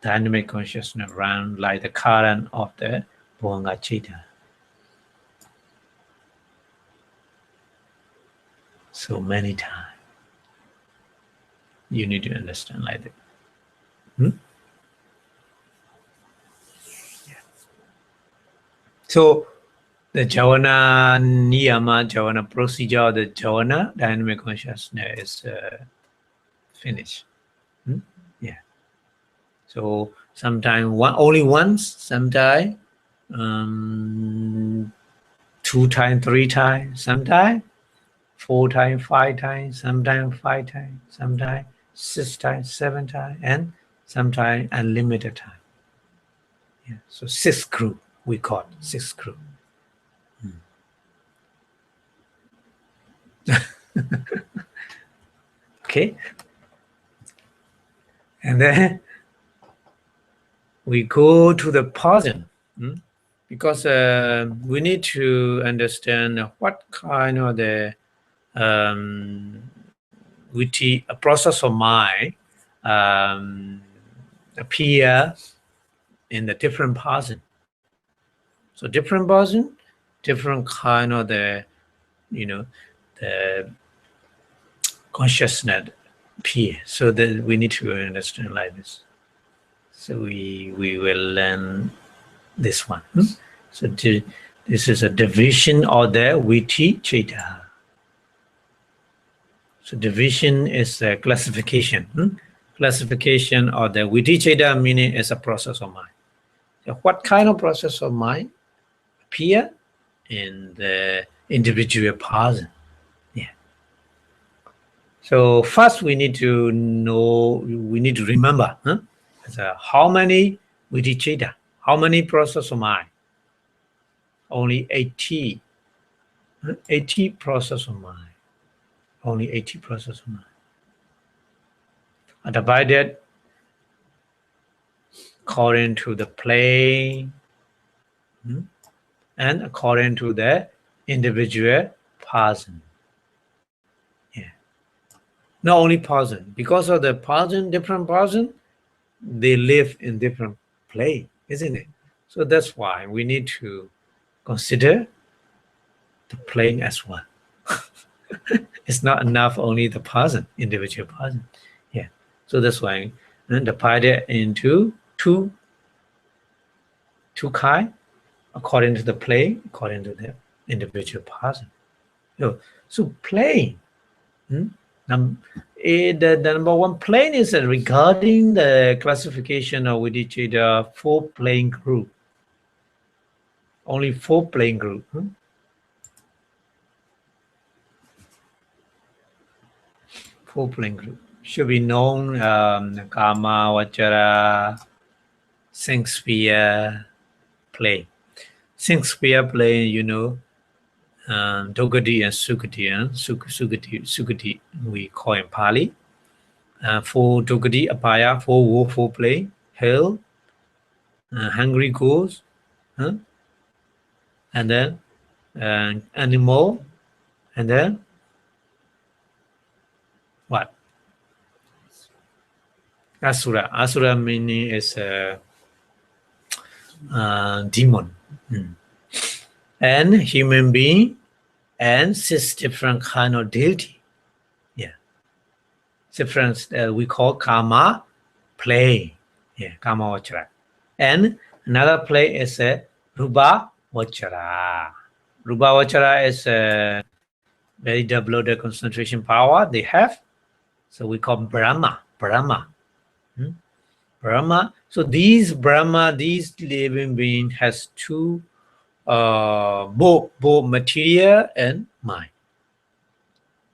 dynamic consciousness run like the current of the Bhanga Citta. So many times. You need to understand like that. Yeah. So the Javana niyama, Javana procedure, the Javana dynamic consciousness is finished. Yeah. So sometimes only once, sometimes 2 times, 3 times, sometimes 4 times, 5 times, sometimes 5 times, sometimes 6 times, 7 times, and sometimes unlimited time. Yeah. So 6 group, we call it 6 group. Okay. And then we go to the person, because we need to understand what kind of the witty a process of mind appear in the different person. So different person, different kind of the the consciousness appear. So that we need to understand like this. So we will learn this one. So this is a division of the witty citta. So division is a classification. Classification of the witty citta meaning is a process of mind. So what kind of process of mind appear in the individual person? Yeah. So first we need to know, we need to remember how many witty citta, how many process of mind? Only 80 process of mind. Only 80 process of mind. Are divided according to the plane and according to the individual person. Yeah. Not only person, because of the person, different person, they live in different plane, isn't it? So that's why we need to consider the plane as one. It's not enough only the person, individual person. Yeah. So that's why divided into two kind according to the plane, according to the individual person. So plane. The number one plane is regarding the classification of with each other 4 plane group. Only 4 plane group. 4 plane group should be known. Kama, Vajra, 6 sphere plane. 6 sphere plane, Dogati and Sukati, we call in Pali. 4 Dogati, Apaya, 4 wolf, 4 plane, hell, hungry ghost, and then animal, and then what? Asura. Asura meaning is a demon. And human being and 6 different kind of deity. Yeah. Different we call karma play. Yeah, karma vachara. And another play is a rupa vachara. Rupavachara is very developed concentration power they have. So we call Brahma. Brahma. So these Brahma, these living being has two, both material and mind.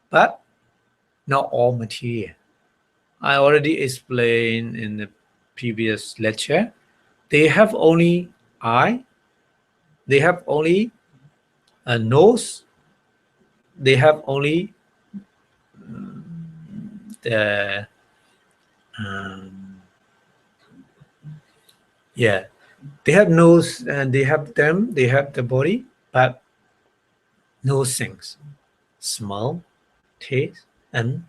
But not all material. I already explained in the previous lecture. They have only eye. They have only a nose. They have only the yeah. They have nose and they have them. They have the body, but no sense, smell, taste, and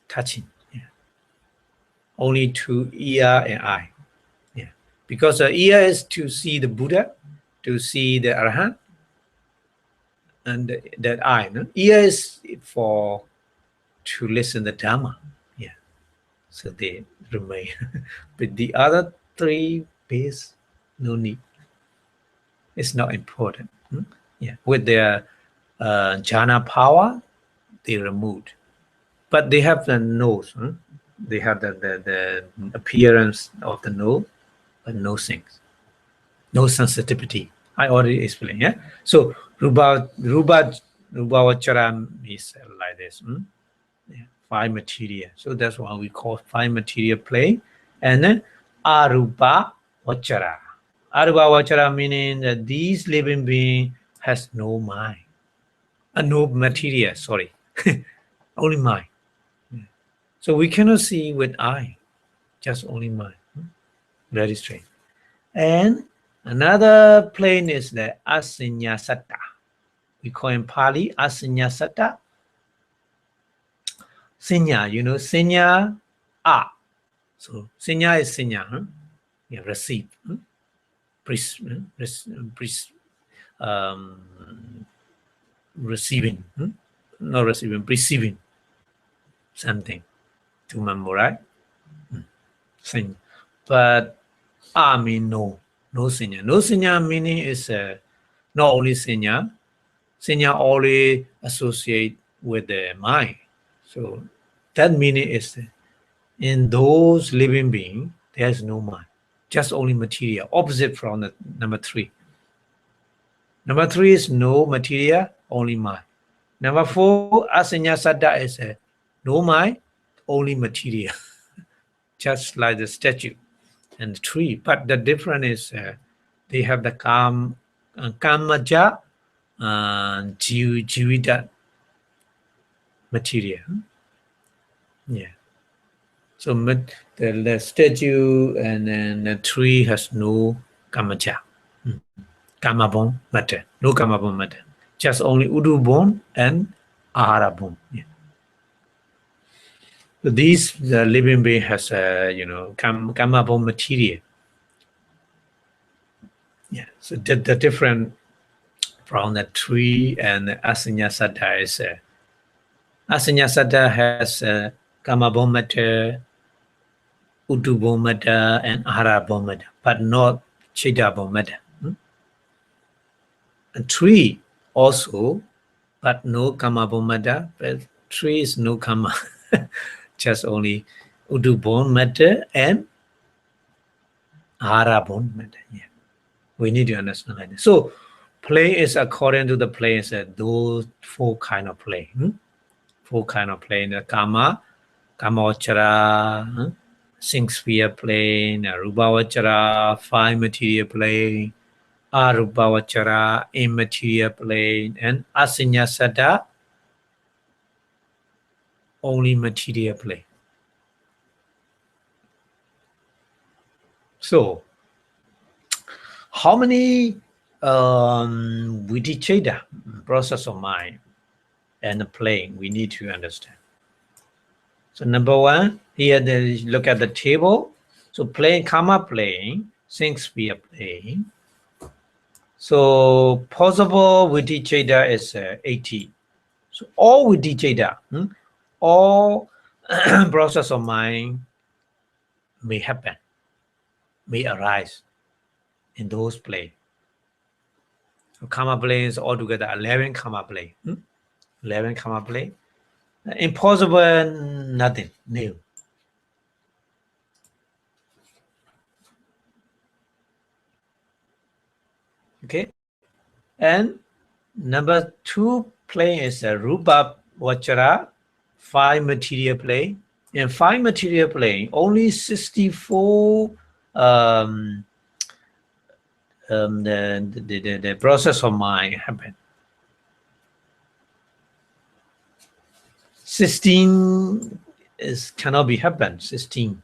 touching. Yeah. Only to ear and eye. Yeah. Because the ear is to see the Buddha, to see the Arahant, and that eye. No? Ear is for to listen the Dhamma. Yeah. So they remain. But the other three base, no need. It's not important. Yeah. With their jhana power, they removed. But they have the nose. They have the appearance of the nose, but no things, no sensitivity. I already explained. Yeah. So Rubavachara is like this. Yeah. Five material. So that's why we call five material plane. And then Arupa Vachara. Arupa Vachara meaning that these living being has no mind. No material, sorry. Only mind. So we cannot see with eye, just only mind. Very strange. And another plane is the Asinya Satta. We call in Pali Asinya Satta. Sinya, Sinya A. So Sinya is Sinya. Yeah, receive. Receiving. Not receiving, receiving something to memorize. Sinya. But I mean no sinya. No sinya meaning is not only sinya. Sinya only associate with the mind. So that meaning is in those living beings, there's no mind. Just only material. Opposite from the number three. Number three is no material, only mind. Number four, asinya saddha is no mind, only material. Just like the statue and the tree. But the difference is they have the kamaja jivita material. Yeah. So the statue and then the tree has no kamaja. Kamabon matter. No kamabon matter. Just only udubon and aharabon. Yeah. So these the living being has kamabon material. Yeah. So the different from the tree and the asinya saddha is asinya saddha has kamabon matter, udubon matter, and aharabon matter, but not chidabon matter. A tree also, but no kamabon matter. But tree is no kama, just only udubon matter and aharabon matter. Yeah. We need to understand like this. So play is according to the planes those four kind of play. Four kind of plane: the kamavachara, six sphere plane, rupavachara, five material plane, arupavachara, immaterial plane, and asinya saddha, only material plane. So how many viticcheda, process of mind and the plane we need to understand? So number one, here look at the table. So plane, karma plane, six sphere plane. So possible viticcheda is 80. So all viticcheda, all process of mind may happen, may arise in those planes. So karma plane is altogether 11 karma plane. 11 karma plane. Impossible, nothing new. Okay. And number 2 plane is a Rupa Vachara, 5 material plane. In 5 material plane, only 64 the process of mind happen. 16 cannot be happen. 16.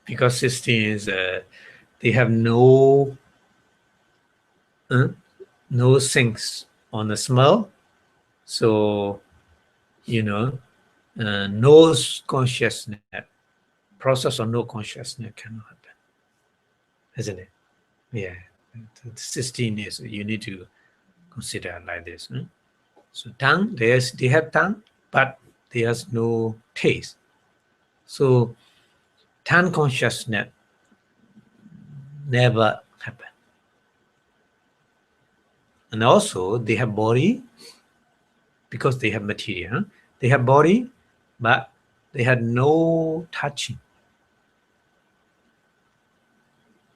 Because 16 is they have no things on the smell, so no consciousness, process of no consciousness cannot happen, isn't it? Yeah, 16 is, you need to consider like this. So tongue, they have tongue, but there's no taste. So tongue consciousness never happen. And also they have body, because they have material. They have body, but they had no touching,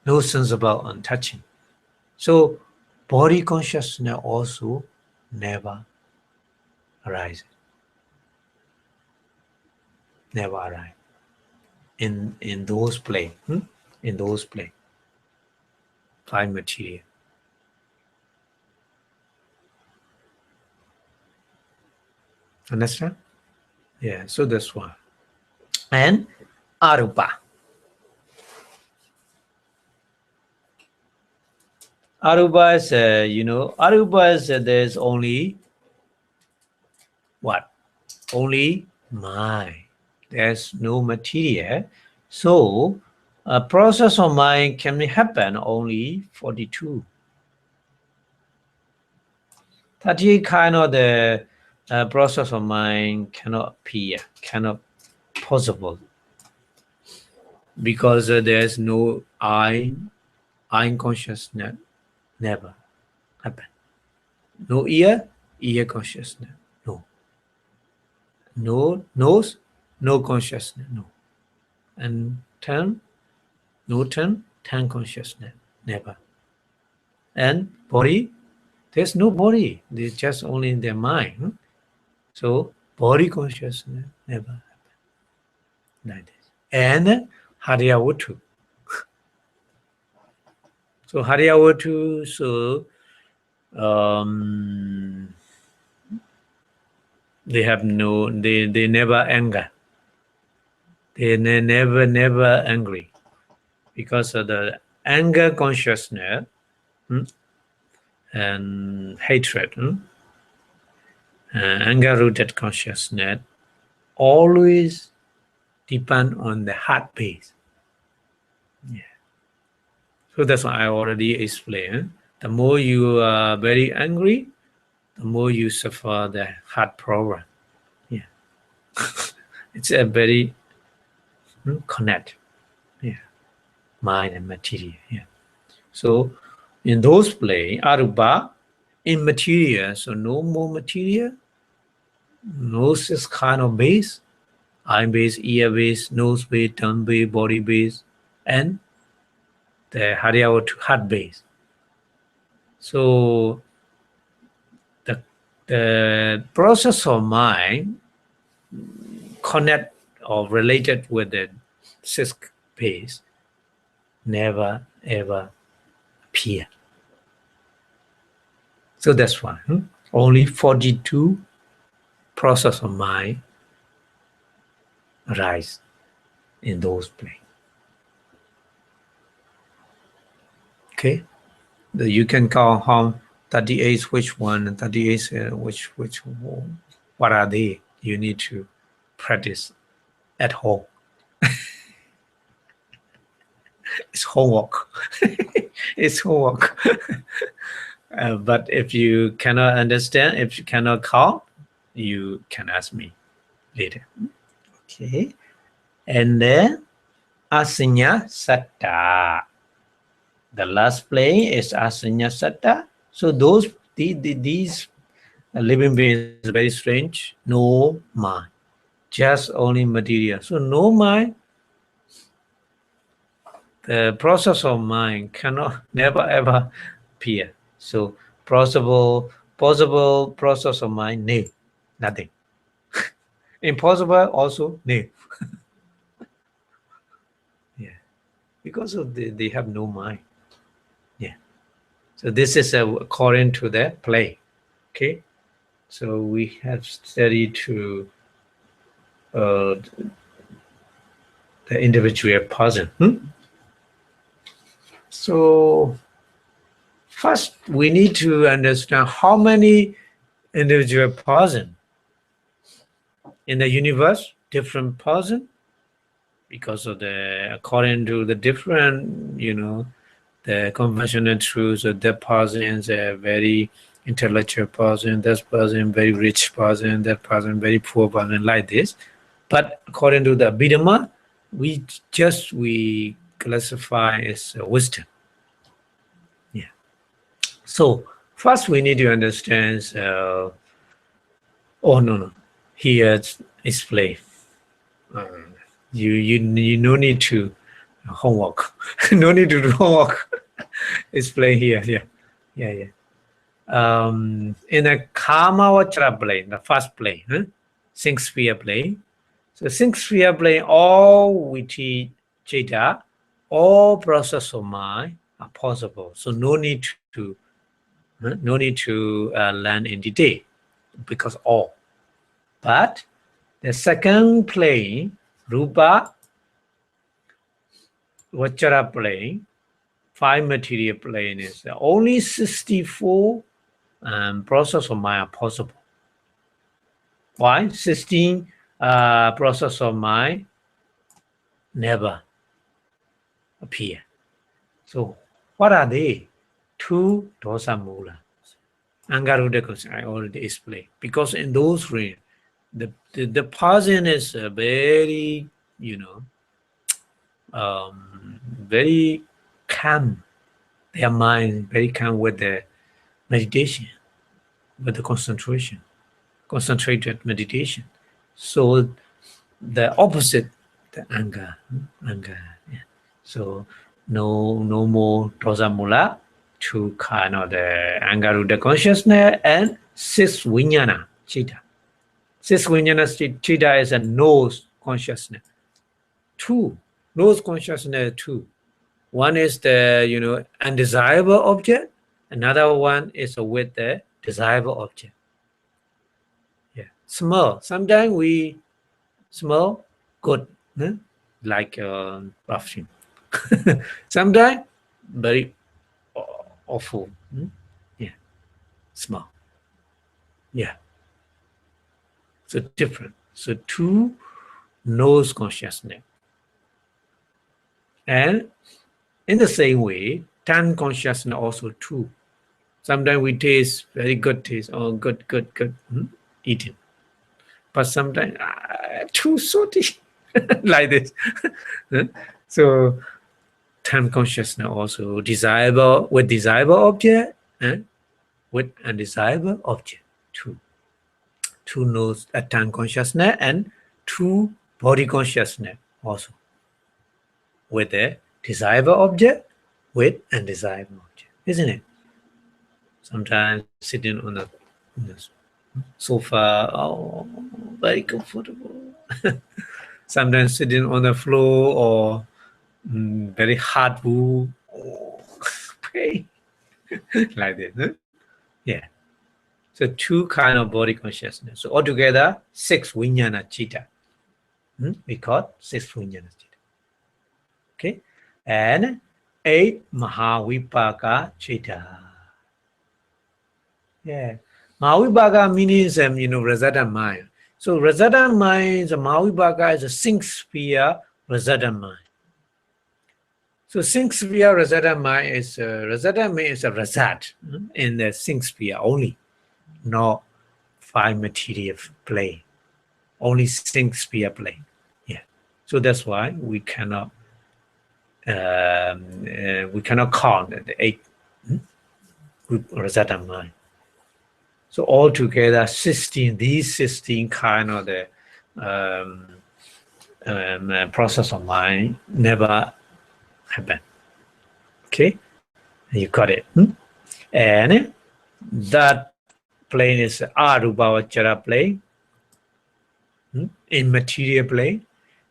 no sense about touching. So body consciousness also never arises, never arise in those plane, in those plane, 5 material. Understand? Yeah, so that's one. And arupa. Arupa is, arupa is, there's only what? Only mind. There's no material. So a process of mind can happen only 42. 38 kind of the process of mind cannot appear, cannot possible, because there's no I consciousness never happen. No ear consciousness, no. No nose, no consciousness, no. And tongue, no tongue consciousness, never. And body, there's no body, there's just only in their mind. So body consciousness never happen like this. And Haryawatu. So Haryawatu, so they have no, they never anger. They never angry, because of the anger consciousness and hatred, anger rooted consciousness always depend on the heart base. Yeah. So that's what I already explained. The more you are very angry, the more you suffer the heart problem. Yeah. It's a very connect. Yeah. Mind and material. Yeah. So in those play, arupa, immaterial, so no more material, no this kind of base, eye base, ear base, nose base, tongue base, body base, and the Haryawatu heart base. So the process of mind connect or related with the sixth base never ever appear. So that's why only 42 process of mind arise in those planes. Okay, you can call how 38 which one, 38 which what are they? You need to practice at home. It's homework. It's homework. But if you cannot understand, if you cannot count, you can ask me later. Okay. And then Asanya Satta. The last plane is Asanya Satta. So these living beings are very strange. No mind. Just only material. So no mind, the process of mind cannot never ever appear. So possible process of mind, no, nothing. Impossible also, no. Yeah, because of they have no mind. Yeah. So this is according to the play. Okay. So we have studied to the individual person. So first we need to understand how many individual person in the universe, different person, because of the according to the different, the conventional truths of that person is a very intellectual person, that person very rich person, that person very poor person, like this. But according to the Abhidhamma, we classify as wisdom. Yeah. So first we need to understand. Oh no. Here it's explain. You no need to homework. No need to do homework. Explain here. Yeah. In the Karma Vachara plane, the first plane, six sphere plane. So six sphere plane, all witty Citta, all process of mind are possible. So no need to learn in detail because all. But the second plane, Rupa Vachara plane, five material plane is only 64 process of mind are possible. Why? 16 process of mind never appear. So what are they? Two dosa mula. Angaruda I already explained. Because in those range, the person is very, very calm. Their mind very calm with the meditation, with the concentration, concentrated meditation. So the opposite, the anger. Yeah. So no more dosa mula, to kind of the Angaruda consciousness, and six vijnana Citta. Six vijnana Citta is a nose consciousness. Two nose consciousness. Two. One is the undesirable object. Another one is with the desirable object. Yeah. Smell. Sometimes we smell good, like perfume. Sometimes very awful. Yeah. Smell. Yeah. So different. So two nose consciousness. And in the same way, tongue consciousness also two. Sometimes we taste very good taste, or good, eating. But sometimes too salty, like this. So tongue consciousness also desirable with desirable object and with undesirable object. Two nose tongue consciousness and two body consciousness also. With a desirable object, with undesirable object, isn't it? Sometimes sitting on the sofa, oh, very comfortable. Sometimes sitting on the floor or very hard wood, oh, pain. Like this. Yeah. So two kind of body consciousness. So altogether, six vijnana Citta. We call six vijnana Citta. Okay. And 8 Mahavipaka Citta. Yeah. Mahavipaka means, resultant mind. So resultant mind, the Mahavipaka is a six sphere resultant mind. So six sphere Rajata mind is Rajata mind is a result in the six sphere only, not five material plane, only six sphere plane. Yeah. So that's why we cannot count the eight group Rajata mind. So altogether, 16. These 16 kind of the process of mind never happen. Okay, you got it. And that plane is Arubhavachara plane, immaterial plane.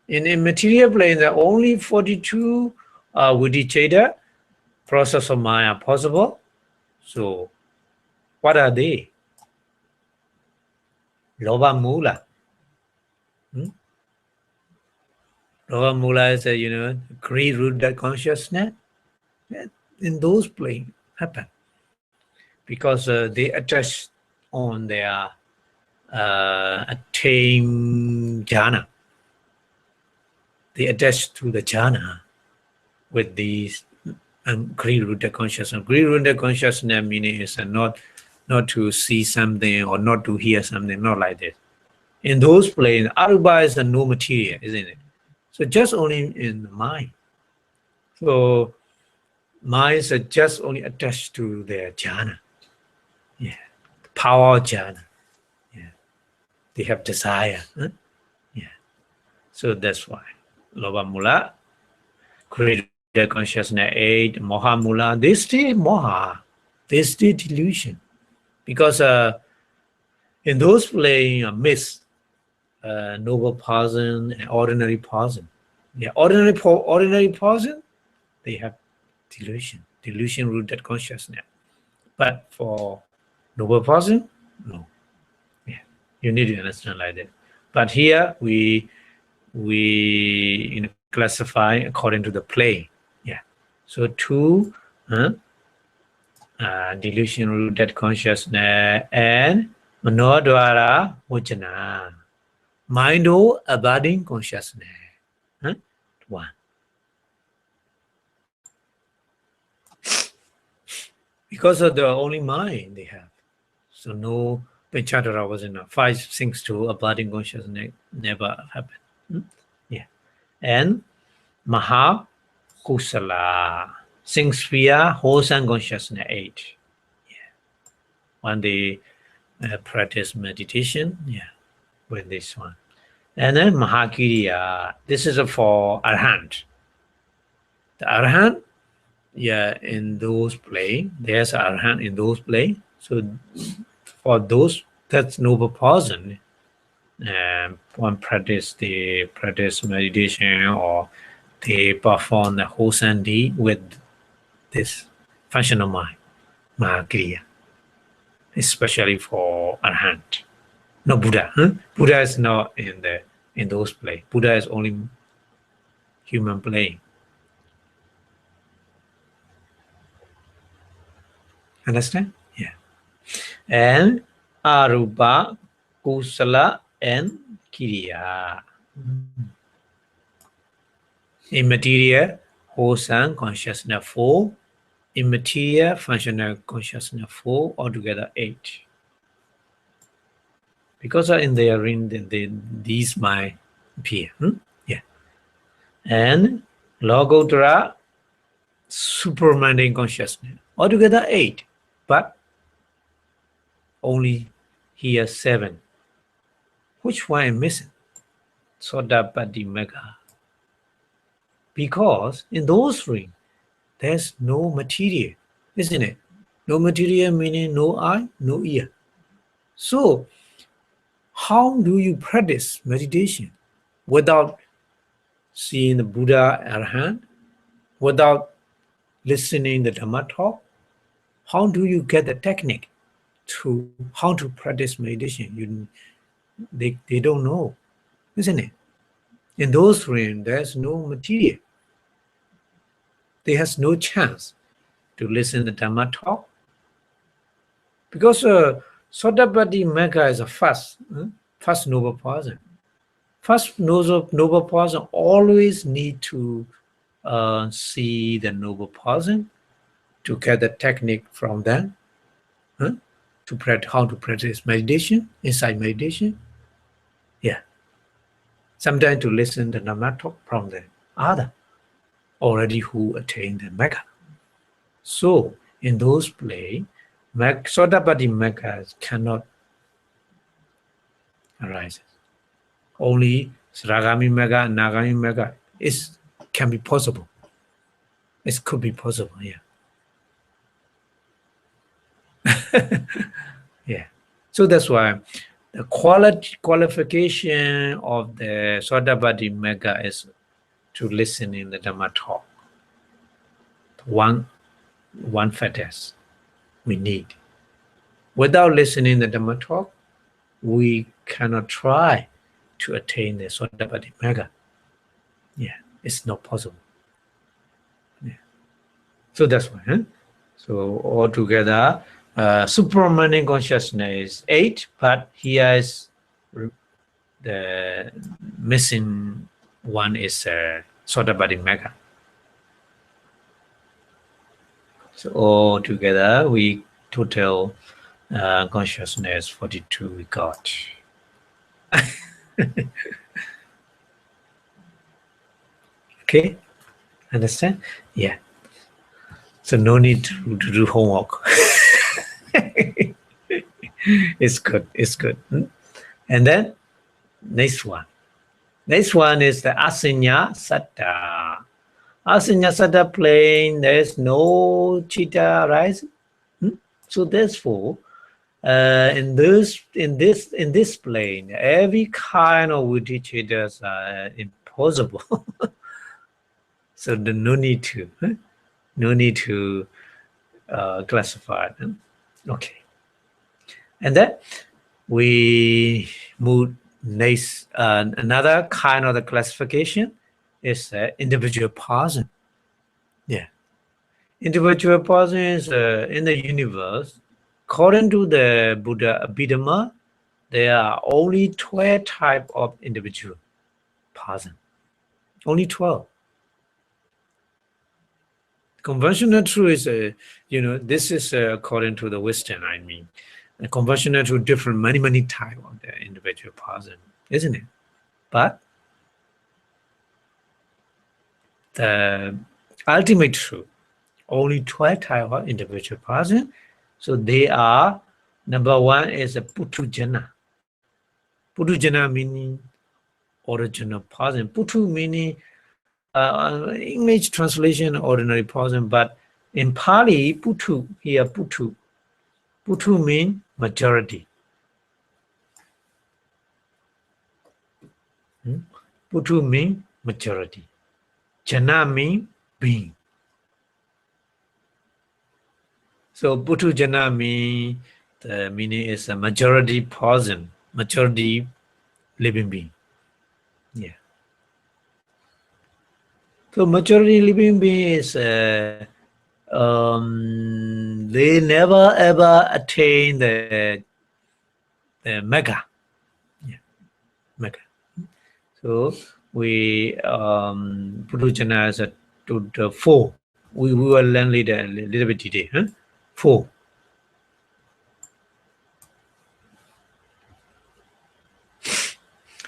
In immaterial plane, there are only 42 Vidicheta process of mind are possible. So, what are they? Loba Mula. Loba Mula is a greed root consciousness. In those planes happen because they attach on their attain jhana. They attach to the jhana with these greed root consciousness. Greed root consciousness meaning is not to see something or not to hear something, not like this. In those planes, Aruba is no material, isn't it? So just only in the mind. So minds are just only attached to their jhana. Yeah. The power of jhana. Yeah. They have desire. Yeah. So that's why. Loba Mula, created consciousness 8, Moha Mula, they stay Moha. They stay delusion. Because in those planes, myths, noble person and ordinary person. Yeah, ordinary person, they have delusion rooted consciousness. But for noble person, no. Yeah, you need to understand like that. But here we classify according to the plane. Yeah. So two delusion rooted consciousness and manodwara vajana. Mind or abiding consciousness. One. Because of the only mind they have. So no Penchatara was enough. 5 things to abiding consciousness never happened. Yeah. And Maha Kusala. 6 sphere, wholesome consciousness 8. Yeah. When they practice meditation, yeah, with this one. And then Mahakiriya, this is for Arhat. The Arhat, yeah, in those play, there's Arhat in those play. So for those, that's noble person, one practice meditation or they perform the wholesome deed with this function of mind, Mahakiriya, especially for Arhat. No Buddha. Buddha is not in those play. Buddha is only human play. Understand? Yeah. And Arupa, Kusala, and Kiriya. Immaterial, wholesome consciousness 4. Immaterial, functional consciousness 4. Altogether 8. Because in their ring, these might appear. Yeah. And Logottara, supermundane consciousness. Altogether 8. But only here 7. Which one am missing? Sodapati Mega. Because in those rings, there's no material, isn't it? No material meaning no eye, no ear. So, how do you practice meditation without seeing the Buddha Arhat, without listening the Dhamma talk? How do you get the technique to how to practice meditation? They don't know, isn't it? In those rooms, there's no material. They has no chance to listen to the Dhamma talk. Because Sodapati Mega is a first noble person. First noble person always need to see the noble person, to get the technique from them, to practice how to practice meditation, inside meditation. Yeah. Sometimes to listen to Nama talk from the other already who attained the Mecca. So in those places, Sodapati Mecca cannot arise. Only Sragami Mecca and Nagami Mecca can be possible. It could be possible, yeah. Yeah. So that's why the qualification of the Sodapati Mecca is to listen in the Dhamma talk. One factor we need. Without listening the Dhamma talk, we cannot try to attain the Sodapati Mecca. Yeah, it's not possible. Yeah. So that's why. So altogether, Superman consciousness is 8, but here is the missing one is Sodapati Mecca. So altogether, we total consciousness 42 we got. Okay, understand? Yeah. So no need to do homework. It's good. It's good. And then next one. Next one is the Asinya Satta. Asinya Satta plane. There's no Citta rising. So therefore, in this plane, every kind of witty Cittas are impossible. So no need to classify them. Okay. And then we move next. Another kind of the classification is individual person. Yeah. Individual person is in the universe. According to the Buddha Abhidhamma, there are only 12 types of individual person. Only 12. Conventional truth is, this is according to the Western, I mean. The conventional truth different, many types of the individual person, isn't it? But the ultimate truth, only 12 types of individual person. So they are, number one is a Putujana. Putujana meaning original person. Putu meaning English translation ordinary person, but in Pali, Putu, here Putu. Putu means majority. Putu means majority. Jana means being. So Putu Jana means the meaning is a majority person, majority living being. Yeah. So majority living being is they never ever attain the mega. Yeah, mega. So we Putujana is to the 4. We will learn later a little bit today. 4.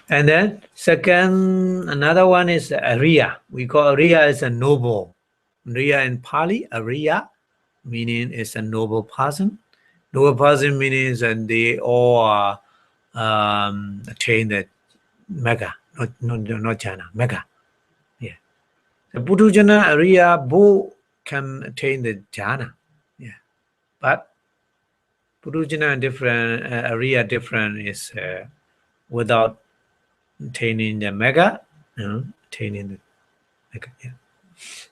And then second, another one is Arya. We call Arya as a noble. Arya in Pali, Arya meaning is a noble person. Noble person means that they all are attain the mega, not jhana, mega. Yeah. The Putujana, Arya, both can attain the jhana. Yeah. But Putujana different, Arya different is without attaining the mega, attaining the mega. Yeah.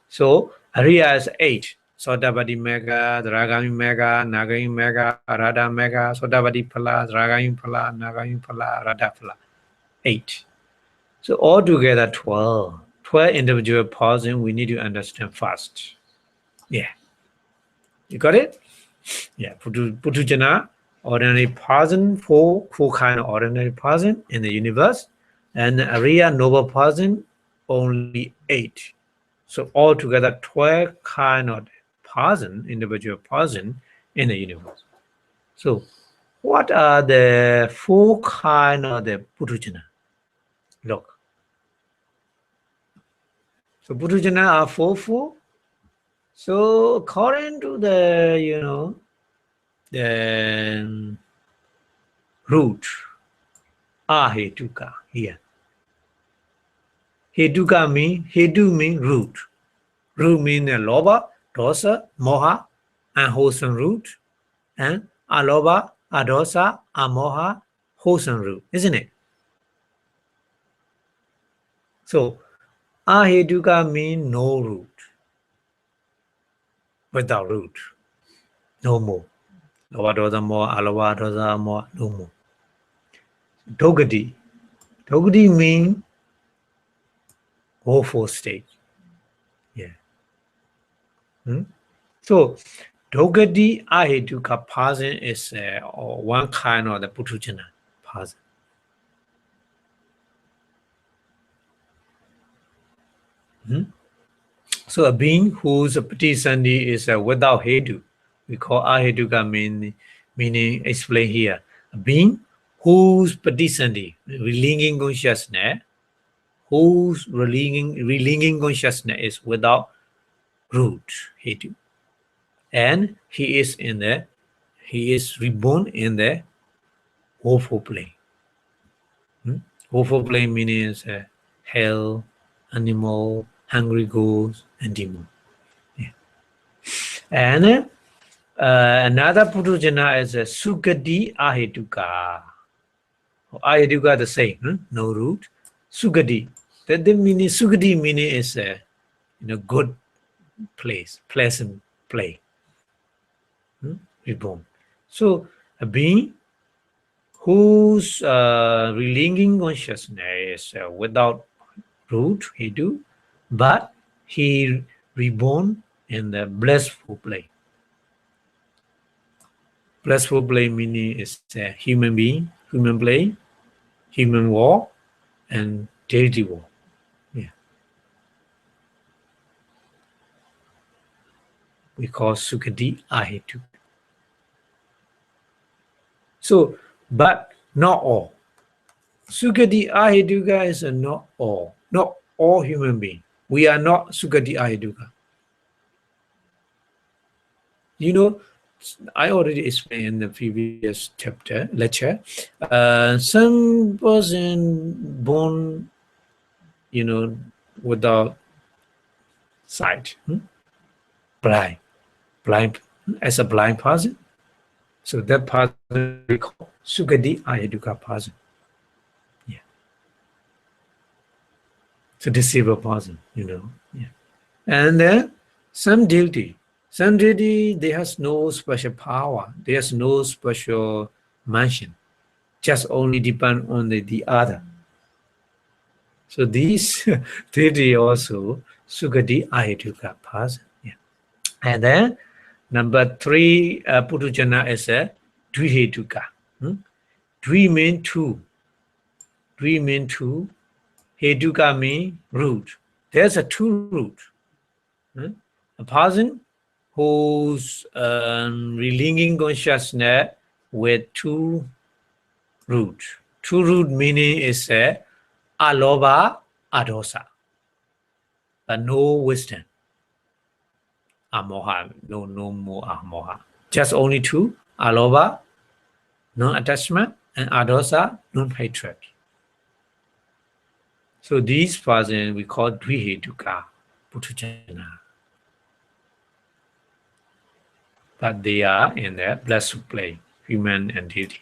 So Arya is 8. Sodapati mega, Dragami mega, Nagami mega, Radha mega, Sodapati phala, Dragami phala, Nagami phala, Radha phala. 8. So altogether 12. 12 individual person we need to understand first. Yeah. You got it? Yeah. Putujana, ordinary person, 4 kind of ordinary person in the universe. And Arya, noble person, only 8. So altogether 12 kind of person, individual person in the universe. So what are the 4 kind of the Purujana? Look. So Purujana are 4. So according to the, the root, ahetuka here. Hetuka mean root. Root means loba, dosa, moha, unwholesome root, and aloba, adosa, amoha, wholesome root, isn't it? So ahetuka means no root. Without root. No more. Loba dosa more, aloba dosa more, no more. Dogati. Dogati means woeful state. Yeah. So Dogati ahetuka person is one kind of the Putujana person. So a being whose patisandhi is without hetu, we call ahetuka meaning explain here. A being whose patisandhi, relinging consciousness, whose relinging consciousness is without root, hetu. And he is reborn in the woeful plane. Woeful plane means hell, animal, hungry ghosts, and demon. Yeah. And another Purujana is Sugati Ahetuka. Ahetuka the same, no root. Sugati. That meaning Sugati meaning is good place, pleasant place. Reborn. So a being whose relinging consciousness is without root, he do, but he reborn in the blissful plane. Blissful plane meaning is a human being, human plane, human war, and deity war. Yeah. We call Sukati Ahetu. So, but not all. Sukati Ahetuka is not all. Not all human beings. We are not Sukati Ahetuka. You know, I already explained in the previous chapter, lecture. Some person born, without sight, blind, as a blind person. So that person we call Sugati Ayaduka person. Yeah. So disabled person, Yeah. And then some deity, they has no special power. There's no special mansion. Just only depend on the other. So these deity also Sugati Ayaduka person. Yeah. And then number 3 Putujana is a Dvihetuka. Dvi mean two. Dvi mean two. Hetuka mean root. There's a two root. A person who's relinging consciousness with two root. Two root meaning is aloba, adosa, but no wisdom. Amoha, no more amoha. Just only two, aloba, non-attachment, and adosa, non-hatred. So these persons we call Dvihetuka Putujana. But they are in the blessed plane, human and deity.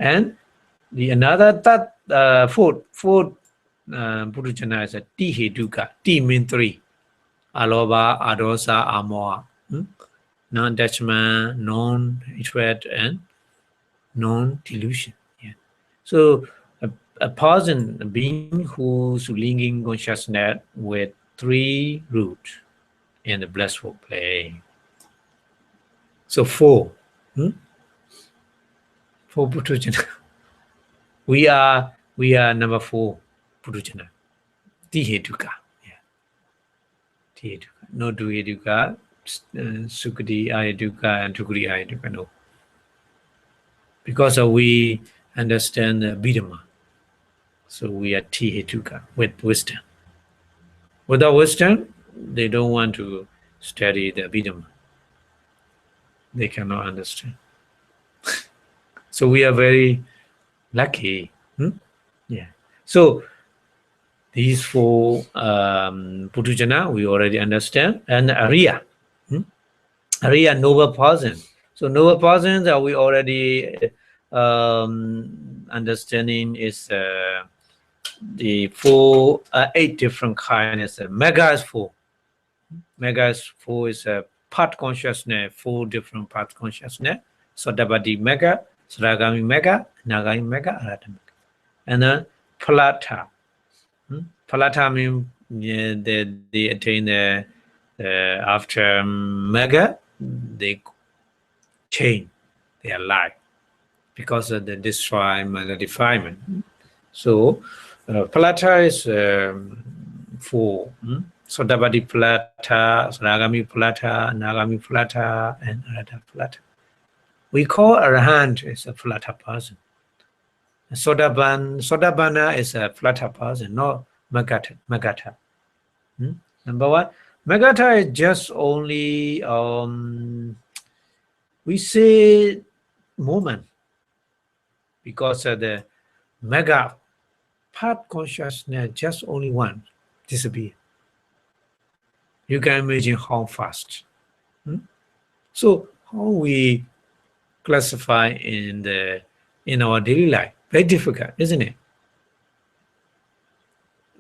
And the another fourth Putujana is a Tihetuka. Ti means 3. Aloba, adosa, amoha. Non-attachment, non-hatred, and non-delusion. Yeah. So a person, a being who's linking consciousness with 3 roots in the blissful plane. So 4. 4 Putujana. We are number 4 Putujana. Tihetuka. Yeah. Tihetuka. No Duhetuka, Sukati Ayaduka, and Tukuri Ayaduka, no. Because we understand the Abhidhamma. So we are Tihetuka with wisdom. Without wisdom, they don't want to study the Abhidhamma. They cannot understand. So we are very lucky. Yeah. So these four Putujana we already understand, and Arya. Arya, noble person. So noble persons are we already understanding is the four, 8 different kinds. Mega is 4. Mega is 4 is a part consciousness, 4 different part consciousness. So Dabadi Mega, Saragami Mega, Nagami Mega, Arata Mega. And then Palata. Palata means they attain the after Mega, they change their life because of the destroy the defilement. So Palata is 4. So Dabadi Palata, Saragami Palata, Nagami Palata, and Arata Palata. We call Arahant is a Palata person. Sodabana is a Palata person, not Magata. Number 1, Magata is just only we say moment, because of the mega part consciousness just only one disappear. You can imagine how fast. So how we classify in our daily life? Very difficult, isn't it?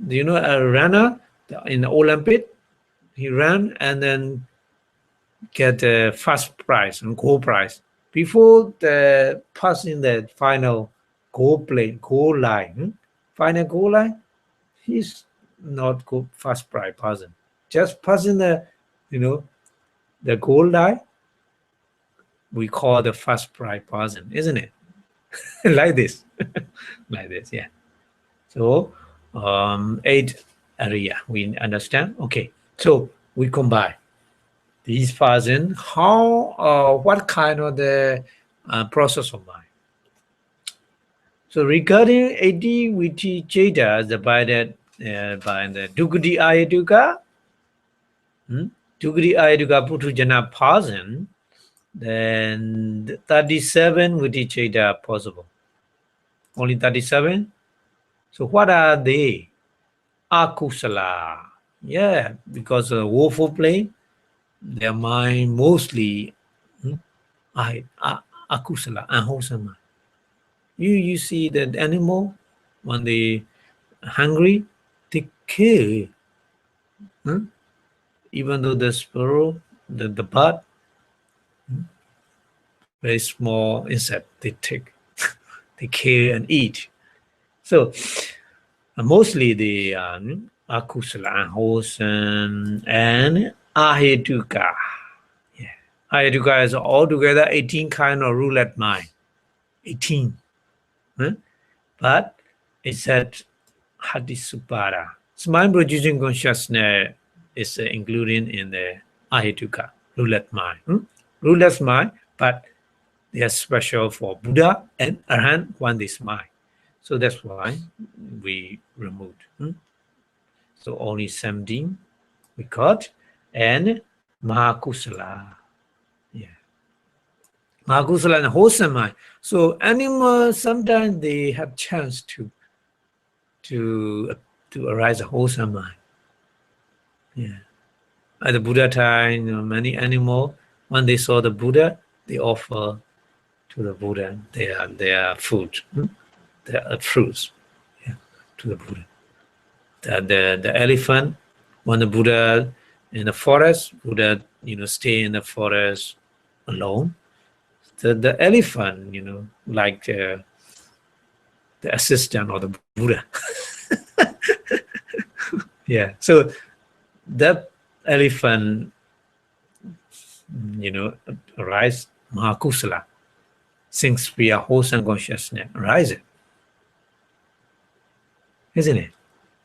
Do you know a runner in the Olympic? He ran and then get the first prize and gold prize. Before the passing the final goal line, final goal line, he's not good first prize person. Just passing the the goal line, we call the first prize person, isn't it? Like this. Like this, yeah. So 8 area we understand. Okay, so we combine these person. How what kind of the process of mind? So regarding AD Viti Jada divided by the Dugudi Ayaduga, Dugudi Ayaduga Putujana person, then 37 Viti Jada possible. Only 37. So what are they? Akusala. Yeah, because woeful play, their mind mostly akusala, unwholesome mind. You see that animal when they hungry, they kill. Even though the sparrow, the bird, very small insect, they take, they kill and eat. So mostly the akusala, unwholesome, and aheduka. Yeah, aheduka is altogether 18 kind of roulette mind. 18. But it's at Hadisupara. So mind producing consciousness is included in the Ahetuka, roulette mind. Roulette mind, but they are special for Buddha and Arhat want this mind. So that's why we removed. So only 17 we got, and Mahakusala. Yeah. Mahakusala and wholesome mind. So animals sometimes they have chance to arise a wholesome mind. Yeah. At the Buddha time, many animals, when they saw the Buddha, they offer to the Buddha their food, their fruits, to the Buddha. The elephant, when the Buddha in the forest, Buddha stay in the forest alone. The elephant, like the assistant of the Buddha. Yeah. So that elephant, arise Mahakusala, since we are wholesome consciousness, arise it. Isn't it?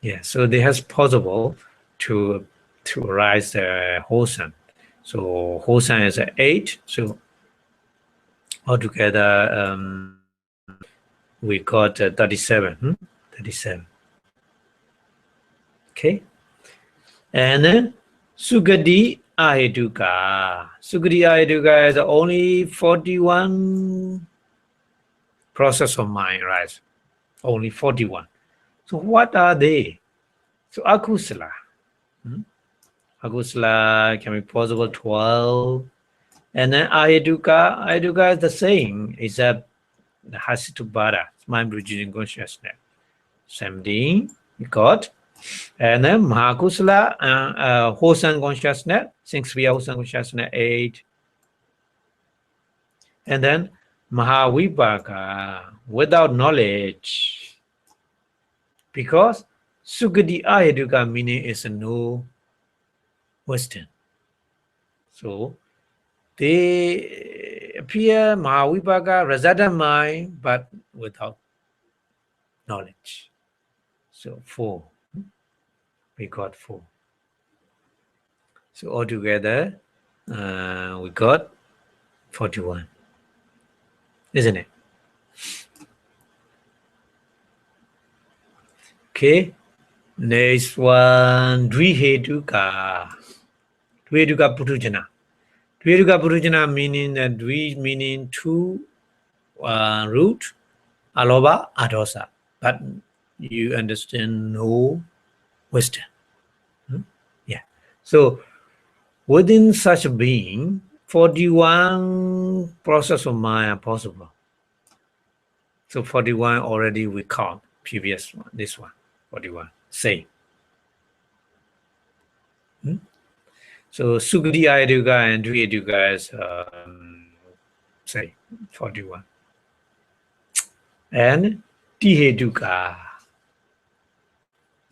Yeah. So they has possible to to rise the Hosan. So Hosan is 8. So altogether we got 37. 37. Okay. And then Sugadi Aheduka. Sugadi Aheduka is only 41 process of mind, right? Only 41. So what are they? So Akusala. Akusala can be possible 12. And then Aheduka is the same, except the Hasitubara, mind producing consciousness. 17, we got. And then Mahakusala, Hosan consciousness, 6 via Hosan consciousness, 8. And then Mahavibhaka, without knowledge. Because Sugati Aheduka meaning is no wisdom. So they appear Mahavibhaka, resident mind, but without knowledge. So 4. We got 4. So altogether, we got 41, isn't it? Okay. Next one, Dvihetuka. Dvihetuka Putujana. Dvihetuka Putujana meaning that Dvi meaning 2 root, Aloba, Adosa. But you understand no wisdom. Yeah. So within such a being, 41 process of mind are possible. So 41 already we count, previous one, this one, 41, same. So Sugati Aheduka and Dvihetuka is, say, 41. And Tiheduka.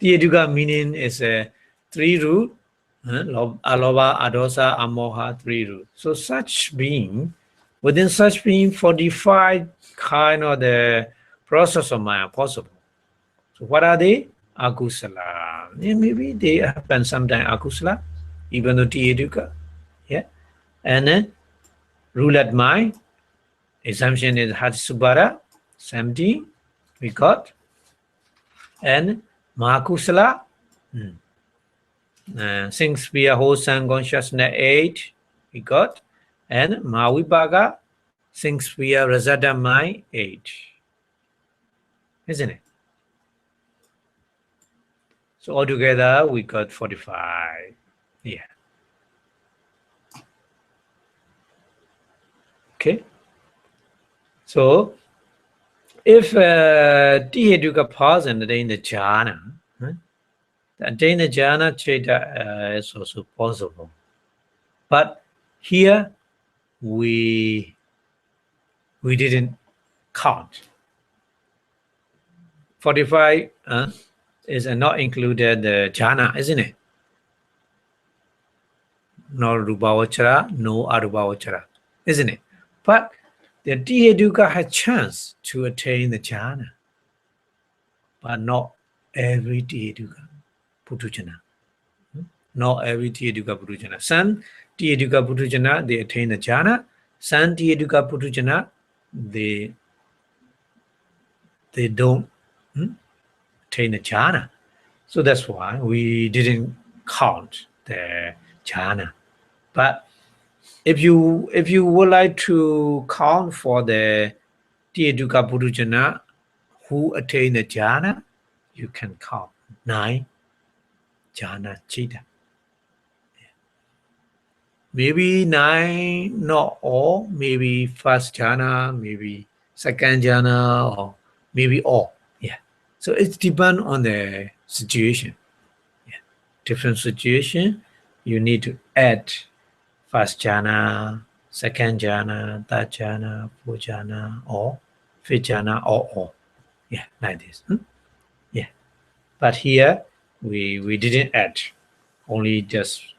Tiheduka meaning is a 3 root, Aloba, Adosa, Amoha, 3 root. So such being, within such being, 45 kind of the process of mind are possible. So what are they? Akusala. Yeah, maybe they happen sometimes akusala, even though Tiheduka. Yeah. And then ruled mind, assumption is Hatsubara, 17, we got. And Mahakusala, since we are whole sun consciousness 8, we got. And Mahavibhaga, since we are Rasada mind 8. Isn't it? So altogether we got 45. Yeah. Okay. So if Tiheduka person attain the jhana, attain the jhana Citta is also possible. But here we didn't count. 45 is not included the jhana, isn't it? No rupavachara, no arupavachara, isn't it? But the Tiheduka had chance to attain the jhana, but not every Tiheduka Putujana. Not every Tiheduka Putujana. Some Tiheduka Putujana, they attain the jhana. Some Tiheduka Putujana, they don't attain the jhana. So that's why we didn't count the jhana. But if you would like to count for the Tiheduka Putujana who attain the jhana, you can count 9 jhana Citta. Maybe 9, not all, maybe first jhana, maybe second jhana, or maybe all. Yeah. So it depends on the situation. Yeah. Different situation, you need to add first jhana, second jhana, third jhana, fourth jhana, or fifth jhana, or all. Yeah, like this. Yeah. But here we didn't add, only just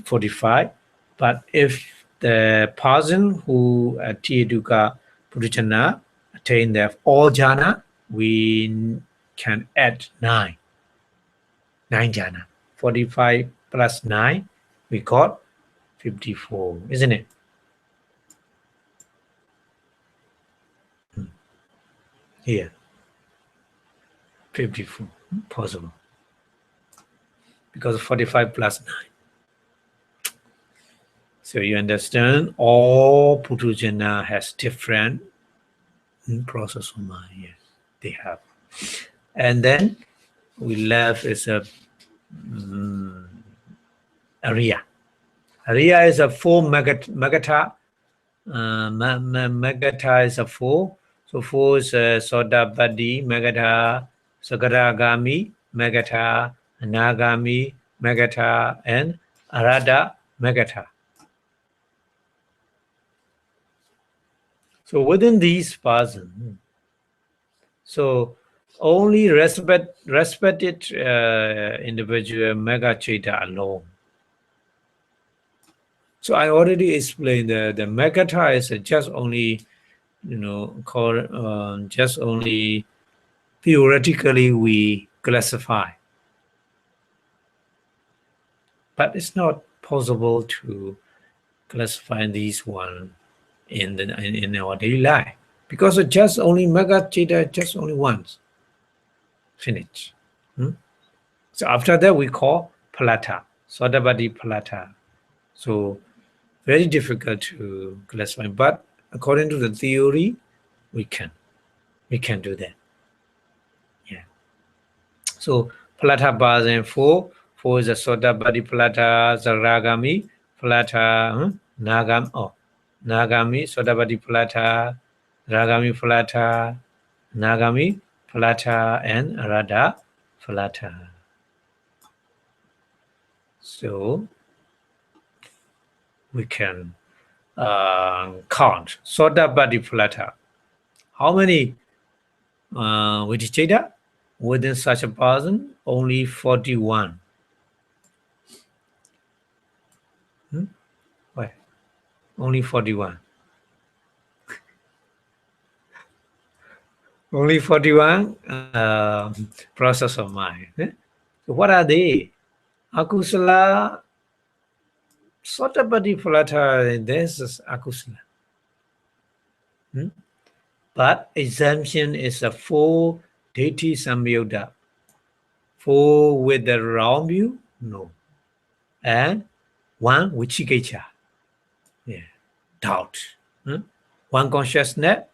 45. But if the person who Tiheduka Putujana attain the all jhana, we can add 9 jhana. 45 plus 9, we got 54, isn't it? Here, 54, possible. Because 45 plus 9. So you understand, all Putujana has different process of mind. Yes, they have. And then we left is a Arya. Arya is a 4 Megata. Megata is a 4. So 4 is Sodapati, Megata, Sagaragami, Megata, Nagami, Megata, and Arada, Megata. So within these persons, so only respected individual Mega Citta alone. So I already explained the Megata is just only, called just only theoretically we classify, but it's not possible to classify these one in our daily life because it's just only Mega Citta, just only once. Finish. So after that we call Palata, Sodapati Palata. So very difficult to classify, but according to the theory, we can do that. Yeah. So Palata Bazen 4 is a Sodapati Palata, Zaragami Palata, Nagami, Sodapati Palata, Ragami Palata, Nagami Palata, and Radha Palata. So we can count Sodapati Palata. How many Viticcheda within such a person? Only 41. Why? Only 41. Only 41 process of mind. So what are they? Akusala, Sotapati Palata, this is Akusala. But exemption is a 4 deity samyoga. 4 with the round view? No. And 1 with Chikecha. Yeah. Doubt. 1 consciousness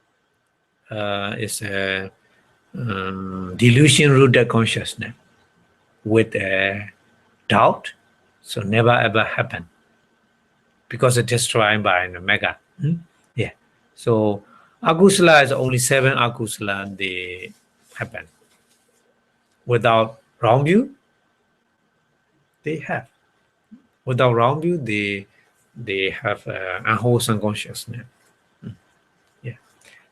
is a delusion rooted consciousness with a doubt. So never ever happen. Because it's destroyed by the mega. Yeah. So Akusala is only 7 Akusala they happen. Without wrong view, they have. Without wrong view, they have unwholesome consciousness. Yeah.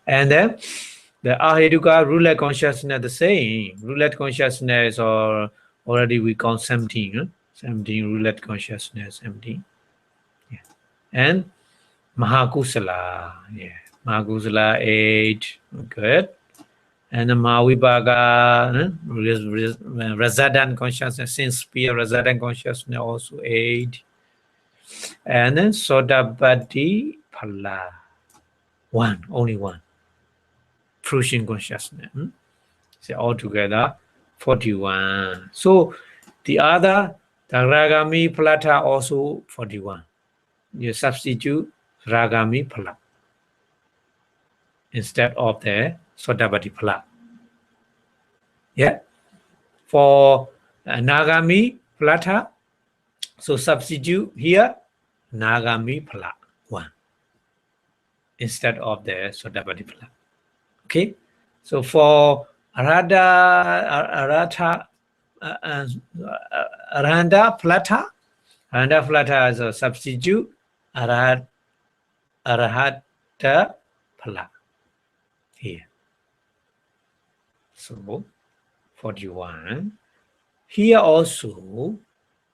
And then the Aheduka roulette consciousness the same. Roulette consciousness or already we count 17. 17 roulette consciousness, 17. Yeah. And Mahakusala. Yeah. Mahakusala 8. Good. And the Mahavibaga, resident consciousness, since spear resident consciousness also 8. And then Sodapati Pala. 1, only 1. Fruition consciousness. So altogether 41. So the other, the Ragami Palata also 41. You substitute Ragami Pala instead of the Sodapati Pala. Yeah. For Nagami Palata, so substitute here Nagami Pala 1 instead of the Sodapati Pala. Okay. So for Aranda Plata is a substitute Arahata Pala here. So 41. Here also,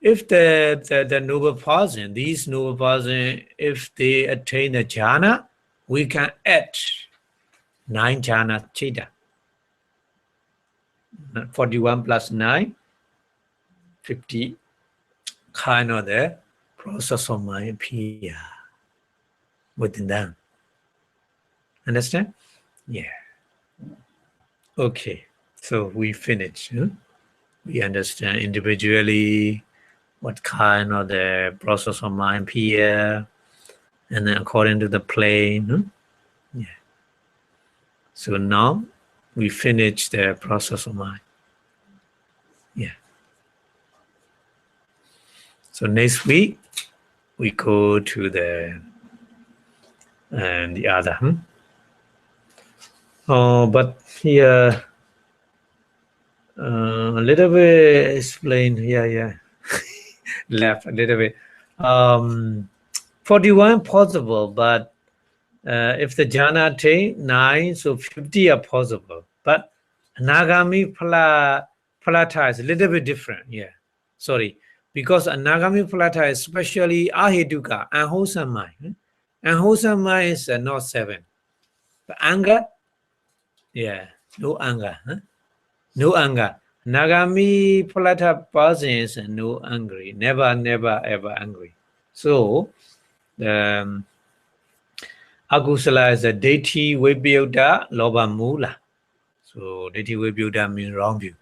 if the noble person, these noble person, if they attain the jhana, we can add 9 jhana Citta. 41 plus 9, 50. kind of the process of mind appear within them. Understand? Yeah. Okay. So we finish. We understand individually what kind of the process of mind appear, and then according to the plane. Yeah. So now we finish the process of mind. Yeah. So next week we go to the other. Oh, but here a little bit explain. Yeah. Left a little bit. 41 possible, but if the jhana take 9, so 50 are possible. But Anagami Phalata is a little bit different. Yeah. Sorry. Because Anagami Phalata is especially Ahetuka, unwholesome mind. Unwholesome mind is not 7. But anger, yeah, no anger. No anger. Nagami Phalata person is no angry. Never, ever angry. So, the Akusala is a deity vibhyuta loba mula. So deity vibhyuta means wrong view.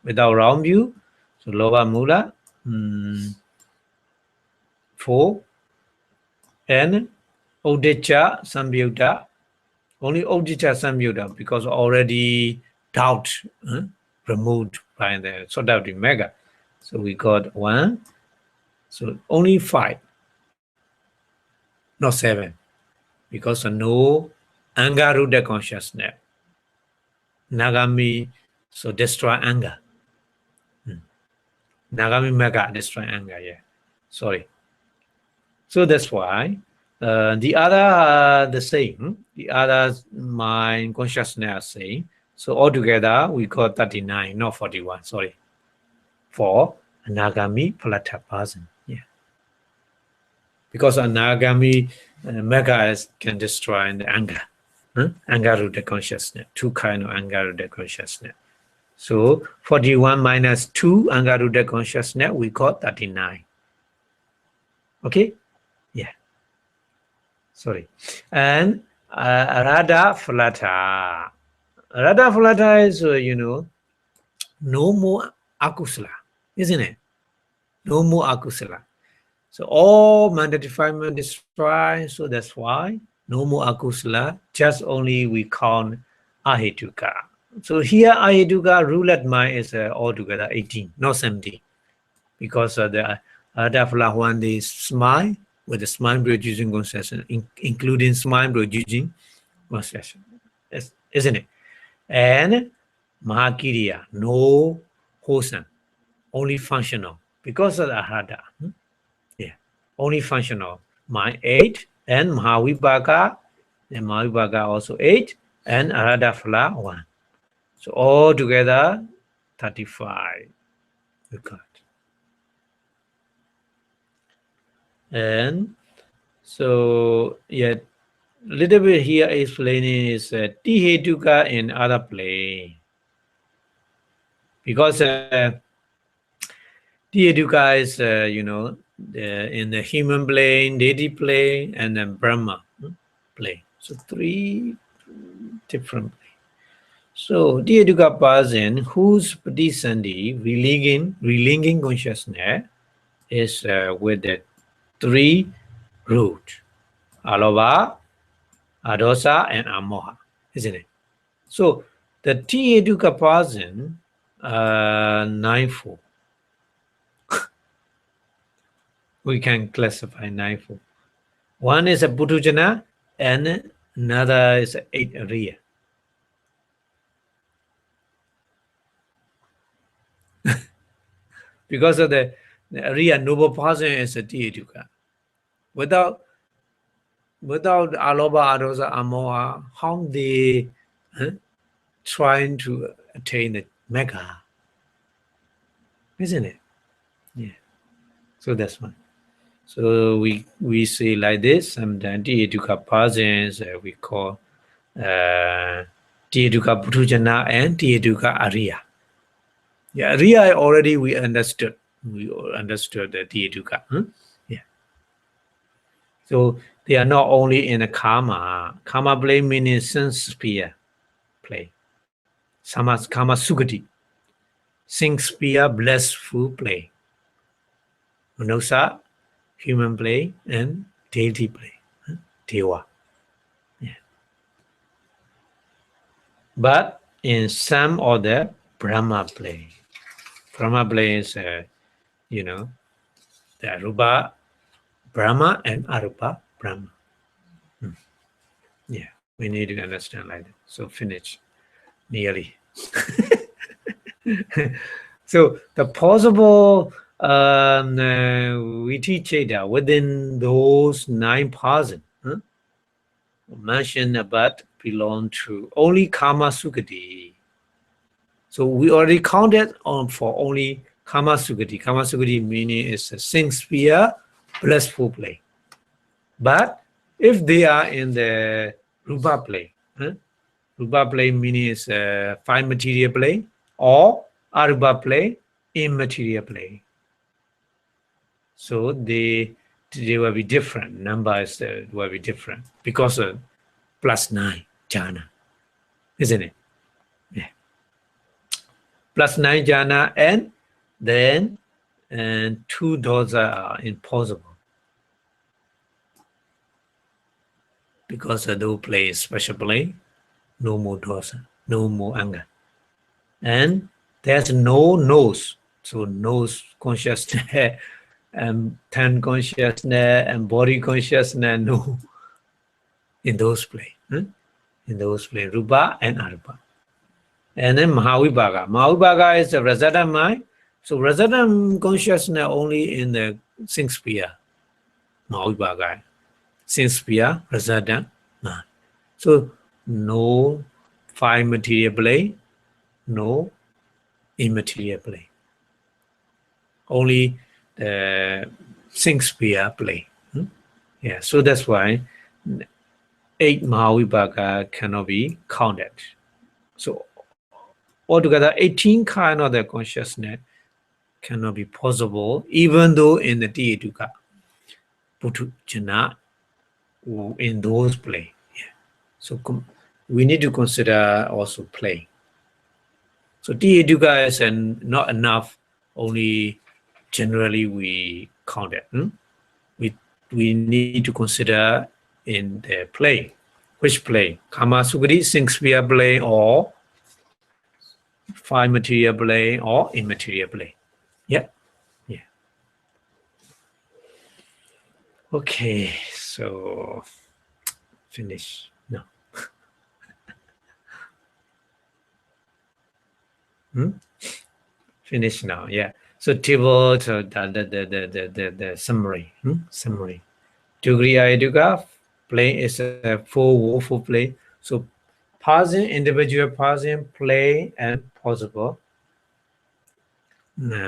Without wrong view, so loba mula 4 and Udicca Sambyuta. Only Udicca Sambyuta because already doubt removed by the Sodavati Mega. So we got 1. So only 5, not 7. Because no Angaruda consciousness. Nagami, so destroy anger. Nagami Mega destroy anger, yeah. Sorry. So that's why the other the same. The other mind consciousness are same. So altogether we got 39, not 41. Sorry. For Nagami Phalata person. Yeah. Because Nagami Mega can destroy the anger. Angaruda consciousness. 2 kind of Angaruda consciousness. So 41 minus 2 Angaruda consciousness, we got 39. Okay? Yeah. Sorry. And Radha Phalata. Radha Phalata is, no more Akusala, isn't it? No more Akusala. So all mind defilement destroyed, so that's why no more Akusala, just only we count Ahetuka. So here Ahetuka ruled mind is altogether 18, not 17. Because the Radha one is smile with the smile producing concession, including smile producing concession, isn't it? And Mahakiriya, no wholesome, only functional because of the Radha. Yeah, only functional. Mind 8 and Mahavibhaga, and Mahavibhaga also 8 and Radha 1. So all together 35. We got. And so, yeah, little bit here explaining is Tihetuka in other plane. Because Tihetuka is, in the human plane, deity plane, and then Brahma plane. So 3 different planes. So Tihetuka person whose Patisandhi, relinking consciousness, is with the 3 roots. Alova, Adosa, and Amoha, isn't it? So the Tihetuka person, 9-4. We can classify 9-4. One is a Buddhujana and another is 8 Ariya. Because of the Ariya noble person is a Tihetuka. Without Aloba, Adosa, Amoha, how they trying to attain the Mega, isn't it? Yeah. So that's one. So we say like this. Sometimes Tihetuka persons we call Tihetuka Buddhujana and Tihetuka Ariya. Yeah, Ariya already we understood We all understood the Diyaduka. Yeah. So they are not only in a karma. Karma plane meaning sense sphere plane. Kama sugati. Sense sphere blissful plane. Manusa, human plane, and deity plane. Dewa. Yeah. But in some other Brahma plane. Brahma plane is, you know, the Arupa Brahma and Arupa Brahma. Yeah, we need to understand like that. So finish nearly. So the possible we teach that within those 9,000 mentioned about belong to only Kama Sukati. So we already counted on for only Kama Sukati. Kama Sukati meaning is a sing sphere blissful plane. But if they are in the Rupa plane, Rupa plane meaning is fine material plane or Arupa plane, immaterial plane. So they will be different. Numbers will be different because of +9 jhana, isn't it? Yeah. +9 jhana and then 2 dosa are impossible because of those plays special plane, no more dosa, no more anger. And there's no nose. So nose consciousness and 10 consciousness and body consciousness, no. In those planes. In those planes, Rupa and Arupa. And then Mahavibhaga. Mahavibhaga is the Rajata mind. So Rajata consciousness only in the sing sphere. Mahavibhaga. Sing sphere, Rajata mind. So no 5 material plane, no immaterial plane. Only the sing sphere plane. Yeah, so that's why 8 Mahavibhaga cannot be counted. So altogether 18 kind of the consciousness cannot be possible, even though in the Diyaduka, Puthujana, in those play. Yeah. So we need to consider also play. So Diyaduka is not enough, only generally we count it. We need to consider in the play. Which play? Kama Sukati, sing sphere play, or 5 material play, or immaterial play. Yeah. Yeah. Okay, so finish. No. Finish now. Yeah. So table, so the summary. Summary. Degree Educa play is a 4 woeful play. So pausing, individual pausing, play, and possible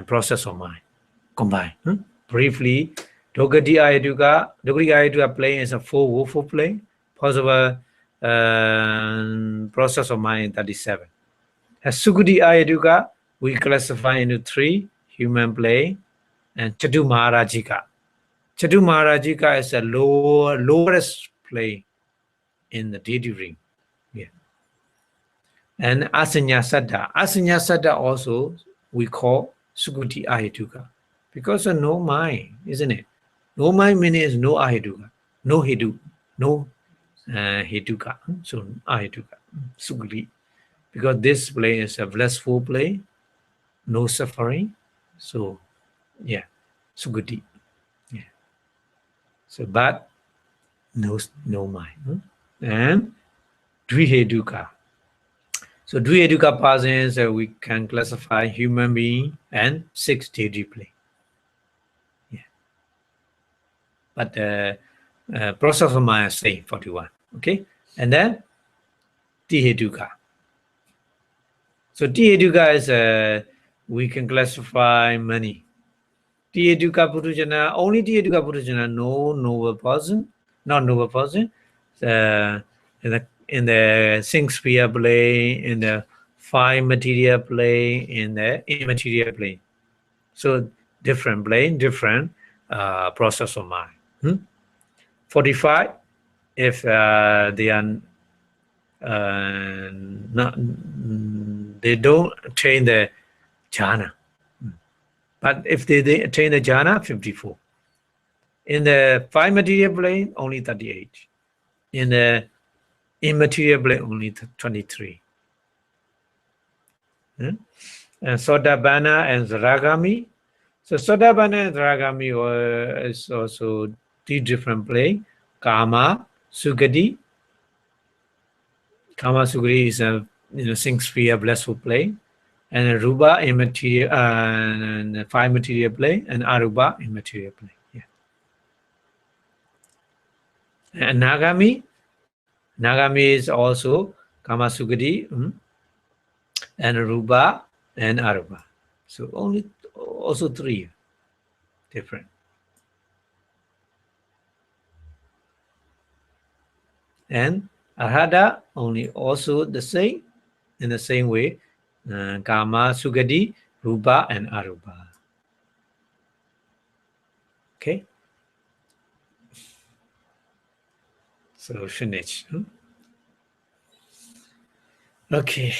process of mind combine. Briefly, Dogati Educa play is a 4 woeful play. Possible process of mind 37. As Sukati Educa, we classify into 3 human play and Chatu Maharajika. Chatu Maharajika is a lowest play in the deity ring. Yeah. And Asanya Saddha. Asanya Saddha also we call Sukati Ahetuka. Because of no mind, isn't it? No mind means no Ahetuka. No Hetu. No Hetuka. So Ahetuka. Sukati. Because this play is a blissful play. No suffering. So yeah. Sukati. Yeah. So but no mind. And Dviheduka. So Dviheduka persons we can classify human being and 6 deity plane. Yeah. But process of mind say 41. Okay. And then Tiheduka. So Tiheduka is we can classify many. Tiheduka Purujana, only Tiheduka Purujana, no noble person, not noble person. In the sing sphere plane, in the 5 material plane, in the immaterial plane. So different plane, different process of mind. 45, if they are not, they don't attain the jhana. But if they attain the jhana, 54. In the 5 material plane, only 38. In the immaterial plane, only 23. And Sotabana and Ragami. So Sotabana and Ragami is also 3 different plane. Kama, Sugati. Kama Sugati is a 6 sphere blissful plane. And Rupa immaterial, and 5 material plane, and Arupa immaterial plane. Yeah. And Nagami is also Kama Sugati, and Rupa and Arupa. So only also 3 different. And Arhata only also the same, in the same way, Kama Sugati, Rupa and Arupa. Okay. So finish. Okay.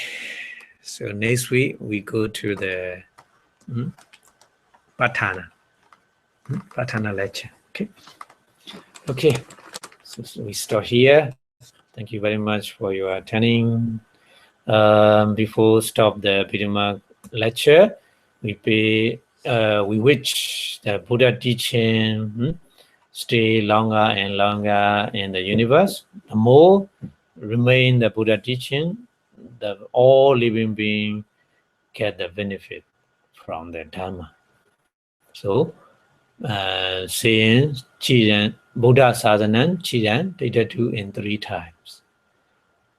So next week we go to the Patana. Patana lecture. Okay. Okay. So we start here. Thank you very much for your attending. Before stop the Abhidhamma lecture, we wish the Buddha teaching stay longer and longer in the universe. The more remain the Buddha teaching, the all living beings get the benefit from the Dhamma. So, saying Chiran, Buddha Sasanam, Chiran, data 2 in 3 times.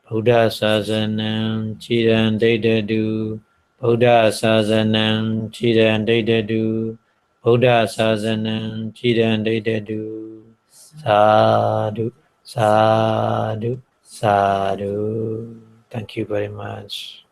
Buddha Sasanam, Chiran, data 2. Buddha Sasanam, Chiran, data 2. Buddha Sasanam, Chiran, data 2. Sadhu, sadhu, sadhu. Thank you very much.